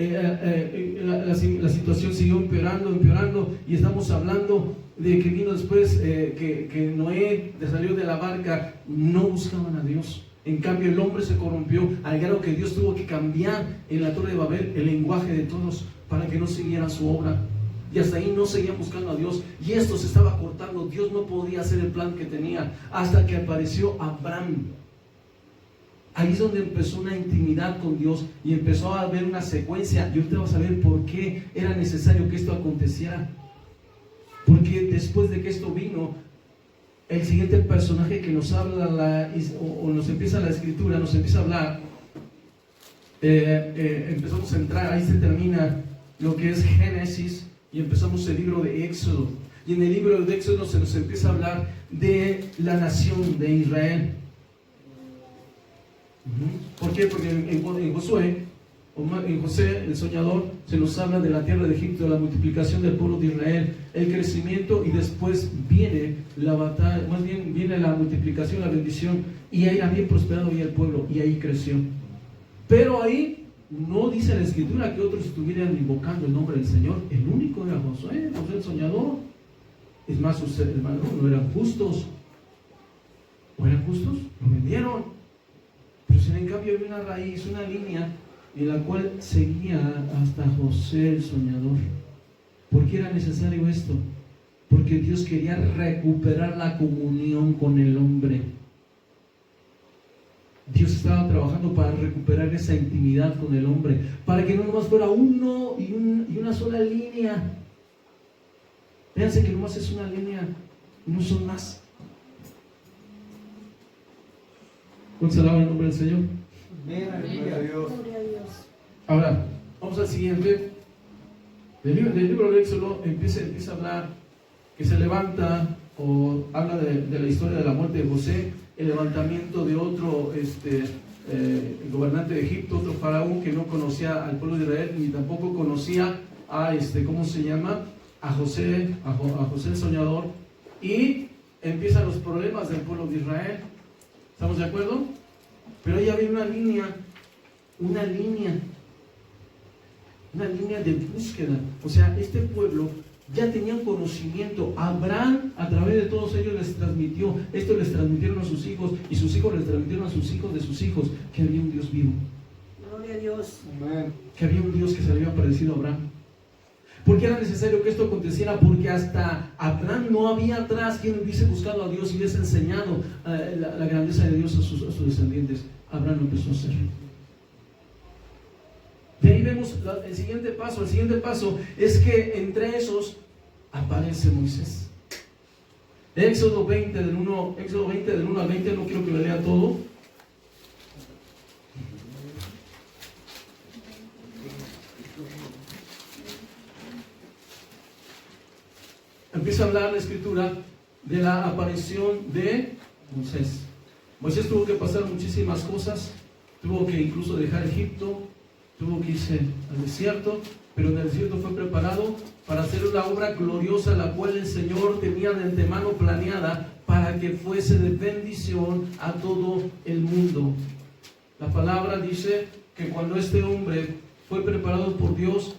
la situación siguió empeorando, y estamos hablando de que vino después que Noé salió de la barca. No buscaban a Dios. En cambio, el hombre se corrompió al grado que Dios tuvo que cambiar en la Torre de Babel el lenguaje de todos para que no siguieran su obra. Y hasta ahí no seguían buscando a Dios, y esto se estaba cortando. Dios no podía hacer el plan que tenía hasta que apareció Abraham. Ahí es donde empezó una intimidad con Dios y empezó a haber una secuencia. Y ahorita vas a ver por qué era necesario que esto aconteciera. Porque después de que esto vino, el siguiente personaje que nos habla o nos empieza la Escritura, nos empieza a hablar, empezamos a entrar, ahí se termina lo que es Génesis y empezamos el libro de Éxodo. Y en el libro de Éxodo se nos empieza a hablar de la nación de Israel. ¿Por qué? Porque en Josué, en José el soñador, se nos habla de la tierra de Egipto, de la multiplicación del pueblo de Israel, el crecimiento, y después viene la batalla, más bien viene la multiplicación, la bendición, y ahí había prosperado ya el pueblo, y ahí creció. Pero ahí no dice la Escritura que otros estuvieran invocando el nombre del Señor. El único era José el soñador. Es más, sus hermanos no eran justos. ¿O eran justos? Lo vendieron. Pero sin en cambio había una raíz, una línea en la cual seguía hasta José el soñador. ¿Por qué era necesario esto? Porque Dios quería recuperar la comunión con el hombre. Dios estaba trabajando para recuperar esa intimidad con el hombre, para que no nomás fuera uno y una sola línea. Fíjense que nomás es una línea, no son más. ¿Cuántos alaban el nombre del Señor? Gloria a Dios. Gloria a Dios. Ahora, vamos al siguiente. Del libro de Éxodo empieza a hablar que se levanta, o habla de la historia de la muerte de José, el levantamiento de otro el gobernante de Egipto, otro faraón que no conocía al pueblo de Israel, ni tampoco conocía a ¿cómo se llama? A José el soñador, y empiezan los problemas del pueblo de Israel. ¿Estamos de acuerdo? Pero ahí había una línea de búsqueda. O sea, este pueblo ya tenía conocimiento. Abraham, a través de todos transmitió, esto les transmitieron a sus hijos y sus hijos les transmitieron a sus hijos de sus hijos, que había un Dios vivo, Gloria a Dios. Amén. que había un Dios que se le había aparecido a Abraham. ¿Por qué era necesario que esto aconteciera? Porque hasta Abraham no había atrás quien hubiese buscado a Dios y hubiese enseñado la grandeza de Dios a sus descendientes. Abraham lo empezó a hacer. De ahí vemos el siguiente paso. El siguiente paso es que entre esos aparece Moisés. Éxodo 20 del 1 al 20, no quiero que lo lea todo. Empieza a hablar la escritura de la aparición de Moisés. Moisés tuvo que pasar muchísimas cosas, tuvo que incluso dejar Egipto, tuvo que irse al desierto, pero en el desierto fue preparado para hacer una obra gloriosa, la cual el Señor tenía de antemano planeada para que fuese de bendición a todo el mundo. La palabra dice que cuando este hombre fue preparado por Dios,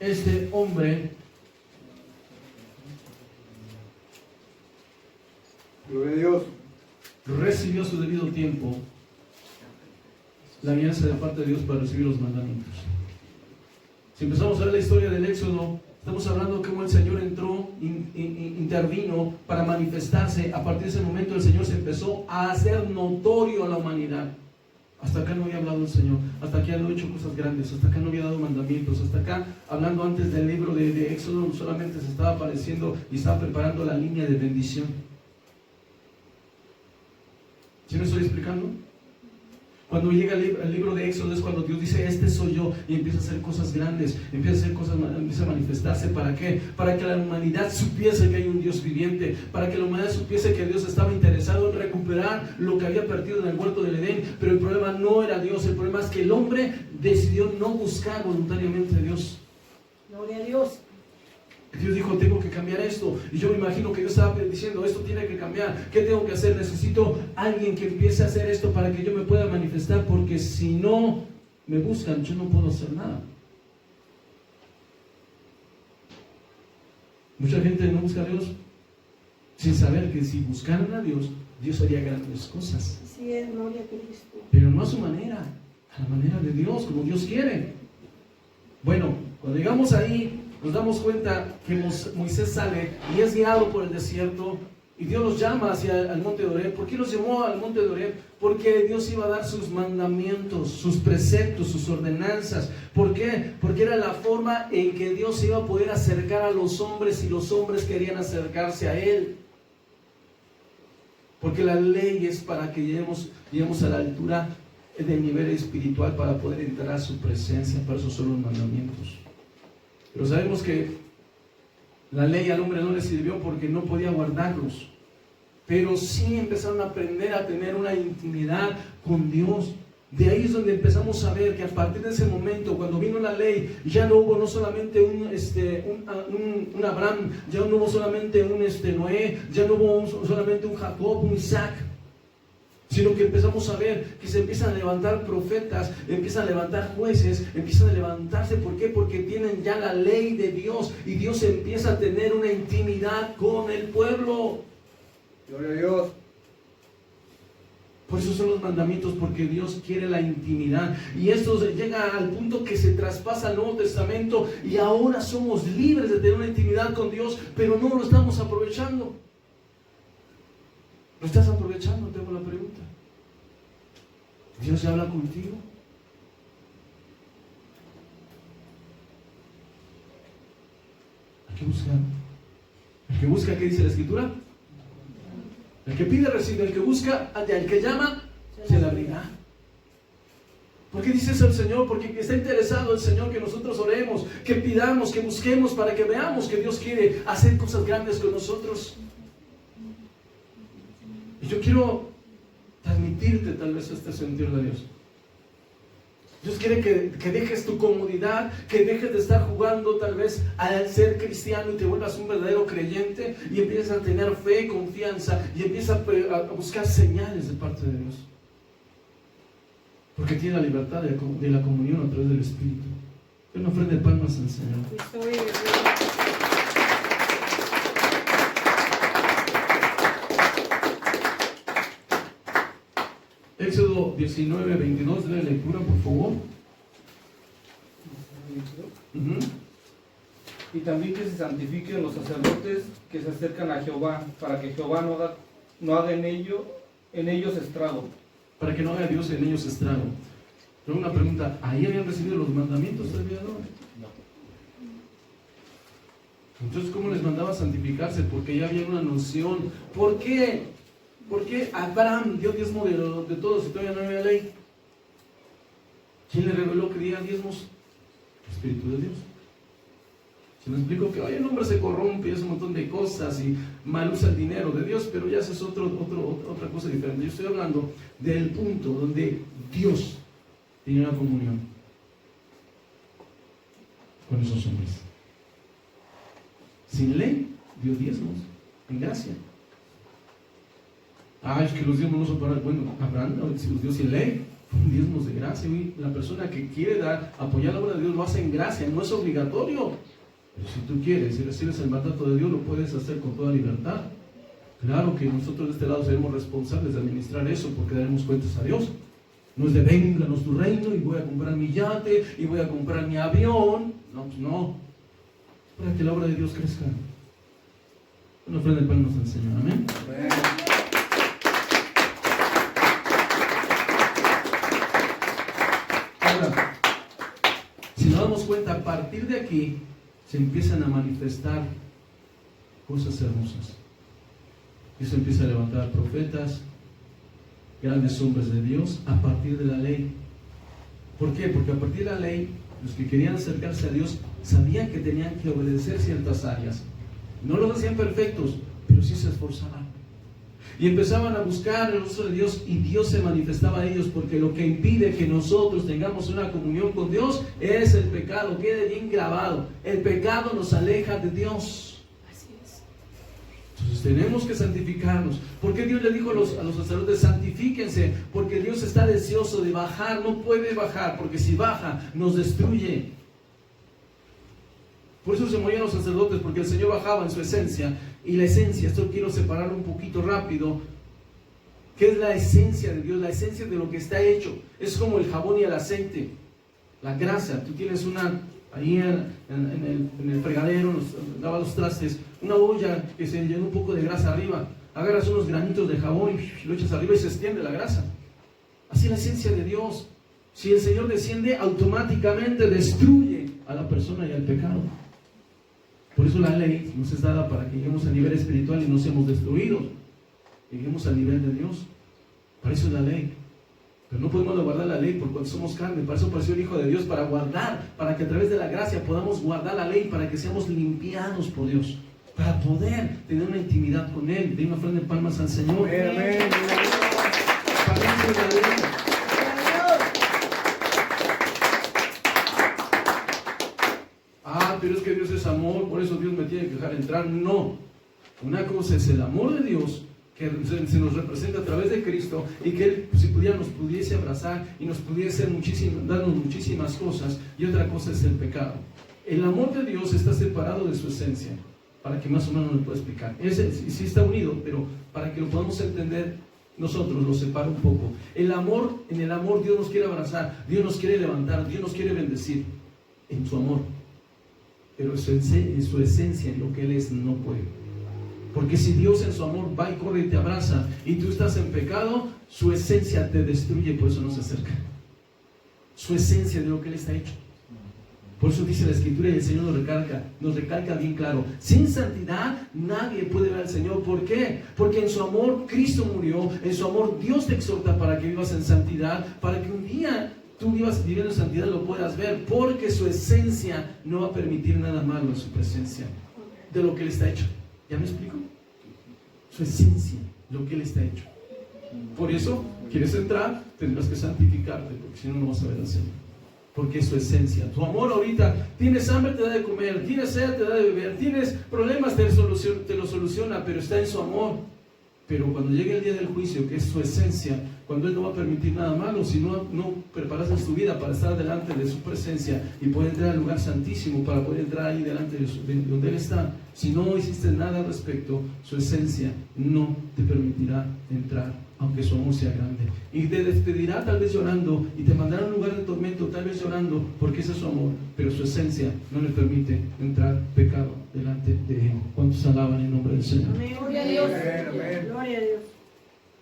este hombre, Gloria a Dios. recibió a su debido tiempo la alianza de parte de Dios para recibir los mandamientos. Si empezamos a ver la historia del Éxodo, estamos hablando de cómo el Señor entró, intervino para manifestarse. A partir de ese momento el Señor se empezó a hacer notorio a la humanidad. Hasta acá no había hablado el Señor, hasta aquí había hecho cosas grandes, hasta acá no había dado mandamientos, hasta acá, hablando antes del libro de Éxodo, solamente se estaba apareciendo y estaba preparando la línea de bendición. ¿Sí me estoy explicando? Cuando llega el libro de Éxodo es cuando Dios dice, este soy yo, y empieza a hacer cosas grandes, empieza a manifestarse. ¿Para qué? Para que la humanidad supiese que hay un Dios viviente, para que la humanidad supiese que Dios estaba interesado en recuperar lo que había perdido en el huerto del Edén. Pero el problema no era Dios, el problema es que el hombre decidió no buscar voluntariamente a Dios. Gloria a Dios. Dios dijo, tengo que cambiar esto. Y yo me imagino que Dios estaba diciendo, esto tiene que cambiar. ¿Qué tengo que hacer? Necesito alguien que empiece a hacer esto para que yo me pueda manifestar, porque si no me buscan, yo no puedo hacer nada. Mucha gente no busca a Dios sin saber que si buscaran a Dios, Dios haría grandes cosas. Así es, gloria a Cristo. Pero no a su manera, a la manera de Dios, como Dios quiere. Bueno, cuando llegamos ahí, nos damos cuenta que Moisés sale y es guiado por el desierto y Dios los llama hacia el monte de Oreb. ¿Por qué los llamó al monte de Oreb? Porque Dios iba a dar sus mandamientos, sus preceptos, sus ordenanzas. ¿Por qué? Porque era la forma en que Dios se iba a poder acercar a los hombres y los hombres querían acercarse a Él. Porque la ley es para que lleguemos a la altura del nivel espiritual para poder entrar a su presencia. Para eso son los mandamientos. Pero sabemos que la ley al hombre no le sirvió porque no podía guardarlos. Pero sí empezaron a aprender a tener una intimidad con Dios. De ahí es donde empezamos a ver que a partir de ese momento, cuando vino la ley, ya no hubo no solamente un Abraham, ya no hubo solamente un Noé, ya no hubo solamente un Jacob, un Isaac, sino que empezamos a ver que se empiezan a levantar profetas, empiezan a levantar jueces, empiezan a levantarse. ¿Por qué? Porque tienen ya la ley de Dios y Dios empieza a tener una intimidad con el pueblo. Gloria a Dios. Por eso son los mandamientos, porque Dios quiere la intimidad. Y esto llega al punto que se traspasa al Nuevo Testamento y ahora somos libres de tener una intimidad con Dios, pero no lo estamos aprovechando. ¿Lo estás aprovechando? Te hago la pregunta. ¿Dios ya habla contigo? Hay que buscar. El que busca, ¿qué dice la Escritura? El que pide recibe, el que busca, el que llama, se le abrirá. ¿Por qué dice eso el Señor? Porque está interesado el Señor que nosotros oremos, que pidamos, que busquemos, para que veamos que Dios quiere hacer cosas grandes con nosotros. Y yo quiero transmitirte tal vez este sentir de Dios. Dios quiere que dejes tu comodidad, que dejes de estar jugando tal vez al ser cristiano y te vuelvas un verdadero creyente y empieces a tener fe y confianza y empiezas a buscar señales de parte de Dios. Porque tiene la libertad de la comunión a través del Espíritu. Que una ofrenda de palmas al Señor. Éxodo 19, 22 de la lectura, por favor. Ujú. Y también que se santifiquen los sacerdotes que se acercan a Jehová, para que Jehová no haga en ellos estrago. Para que no haga Dios en ellos estrago. Pero una pregunta, ¿ahí habían recibido los mandamientos todavía no? Entonces, ¿cómo les mandaba a santificarse? Porque ya había una noción. ¿Por qué? ¿Por qué Abraham dio diezmo de todos y todavía no había ley? ¿Quién le reveló que diera diezmos? El Espíritu de Dios. Se me explico que hoy el hombre se corrompe y hace un montón de cosas y mal usa el dinero de Dios, pero ya eso es otra cosa diferente. Yo estoy hablando del punto donde Dios tiene una comunión con esos hombres. Sin ley, dio diezmos, en gracia. Es que los diezmos no son para... Bueno, Abraham los dio sin ley, fueron diezmos de gracia. Y la persona que quiere apoyar la obra de Dios lo hace en gracia, no es obligatorio. Pero si tú quieres y recibes el mandato de Dios, lo puedes hacer con toda libertad. Claro que nosotros de este lado seremos responsables de administrar eso, porque daremos cuentas a Dios. No es de vénganos tu reino y voy a comprar mi yate y voy a comprar mi avión. No, pues no. Para que la obra de Dios crezca. Una ofrenda del pan nos enseña. Amén. Ahora, si nos damos cuenta, a partir de aquí se empiezan a manifestar cosas hermosas. Y se empieza a levantar profetas, grandes hombres de Dios, a partir de la ley. ¿Por qué? Porque a partir de la ley, los que querían acercarse a Dios sabían que tenían que obedecer ciertas áreas. No los hacían perfectos, pero sí se esforzaban. Y empezaban a buscar el rostro de Dios y Dios se manifestaba a ellos, porque lo que impide que nosotros tengamos una comunión con Dios es el pecado. Quede bien grabado. El pecado nos aleja de Dios. Entonces tenemos que santificarnos. ¿Por qué Dios le dijo a los sacerdotes, santifíquense? Porque Dios está deseoso de bajar. No puede bajar, porque si baja, nos destruye. Por eso se morían los sacerdotes, porque el Señor bajaba en su esencia. Y la esencia, esto quiero separar un poquito rápido. ¿Qué es la esencia de Dios? La esencia de lo que está hecho. Es como el jabón y el aceite. La grasa. Tú tienes una... Ahí en el fregadero, lava los trastes, una olla que se llena un poco de grasa arriba. Agarras unos granitos de jabón y lo echas arriba y se extiende la grasa. Así es la esencia de Dios. Si el Señor desciende, automáticamente destruye a la persona y al pecado. Por eso la ley nos es dada para que lleguemos a nivel espiritual y no seamos destruidos. Lleguemos al nivel de Dios. Para eso es la ley. Pero no podemos guardar la ley por cuando somos carne. Para eso apareció el Hijo de Dios, para guardar, para que a través de la gracia podamos guardar la ley, para que seamos limpiados por Dios, para poder tener una intimidad con Él. De una ofrenda de palmas al Señor. Amén. Para eso es la ley. Pero es que Dios es amor, por eso Dios me tiene que dejar entrar. No. Una cosa es el amor de Dios, que se nos representa a través de Cristo, y que Él, si pudiera, nos pudiese abrazar y nos pudiese darnos muchísimas cosas. Y otra cosa es el pecado. El amor de Dios está separado de su esencia, para que más o menos lo pueda explicar. Sí está unido, pero para que lo podamos entender, nosotros lo separa un poco. En el amor Dios nos quiere abrazar, Dios nos quiere levantar, Dios nos quiere bendecir en su amor. Pero en su esencia, en lo que Él es, no puede. Porque si Dios en su amor va y corre y te abraza y tú estás en pecado, su esencia te destruye, por eso no se acerca. Su esencia de lo que Él está hecho. Por eso dice la Escritura, y el Señor nos recalca bien claro: sin santidad nadie puede ver al Señor. ¿Por qué? Porque en su amor Cristo murió, en su amor Dios te exhorta para que vivas en santidad, para que un día tú vivas viviendo en santidad, lo puedas ver, porque su esencia no va a permitir nada malo en su presencia de lo que Él está hecho. ¿Ya me explico? Su esencia, lo que Él está hecho. Por eso, quieres entrar, tendrás que santificarte, porque si no, no vas a ver al Señor. Porque es su esencia. Tu amor ahorita, tienes hambre, te da de comer, tienes sed, te da de beber, tienes problemas, te lo soluciona, pero está en su amor. Pero cuando llegue el día del juicio, que es su esencia, cuando Él no va a permitir nada malo, si no preparaste tu vida para estar delante de su presencia y poder entrar al lugar santísimo, para poder entrar ahí delante de donde Él está. Si no hiciste nada al respecto, su esencia no te permitirá entrar, aunque su amor sea grande. Y te despedirá tal vez llorando, y te mandará a un lugar de tormento tal vez llorando, porque ese es su amor, pero su esencia no le permite entrar pecado delante de Él. ¿Cuántos alaban el nombre del Señor? Amén. Gloria a Dios. Amén. Gloria a Dios.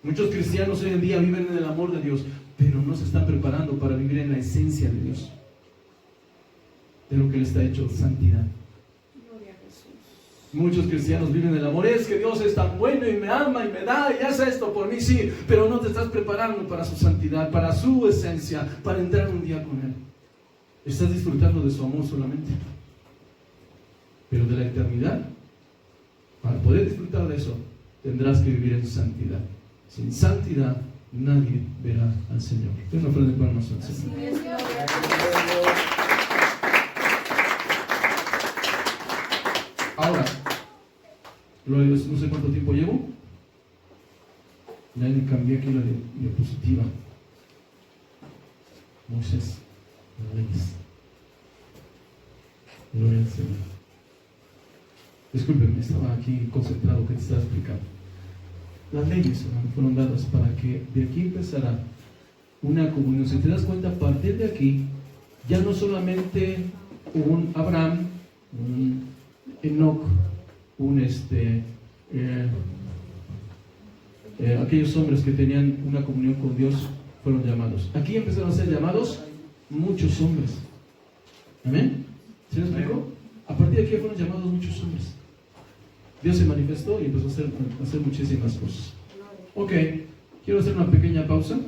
Muchos cristianos hoy en día viven en el amor de Dios, pero no se están preparando para vivir en la esencia de Dios, de lo que Él está hecho, santidad. Gloria a Jesús. Muchos cristianos viven en el amor. Es que Dios es tan bueno y me ama y me da y hace esto por mí, sí, pero no te estás preparando para su santidad, para su esencia, para entrar un día con Él. Estás disfrutando de su amor solamente, pero de la eternidad, para poder disfrutar de eso, tendrás que vivir en santidad. Sin santidad nadie verá al Señor. Una ofrenda de palmas al Señor. Así es, gloria a Dios. Ahora, gloria a Dios, no sé cuánto tiempo llevo. Ya le cambié aquí la diapositiva. Moisés, las leyes. Gloria al Señor. Discúlpenme, estaba aquí concentrado que te estaba explicando. Las leyes, hermano, fueron dadas para que de aquí empezara una comunión. Si te das cuenta, a partir de aquí, ya no solamente un Abraham, un Enoc, aquellos hombres que tenían una comunión con Dios fueron llamados. Aquí empezaron a ser llamados muchos hombres. ¿Amén? ¿Se me explicó? A partir de aquí fueron llamados muchos hombres. Dios se manifestó y empezó a hacer muchísimas cosas. Ok, quiero hacer una pequeña pausa.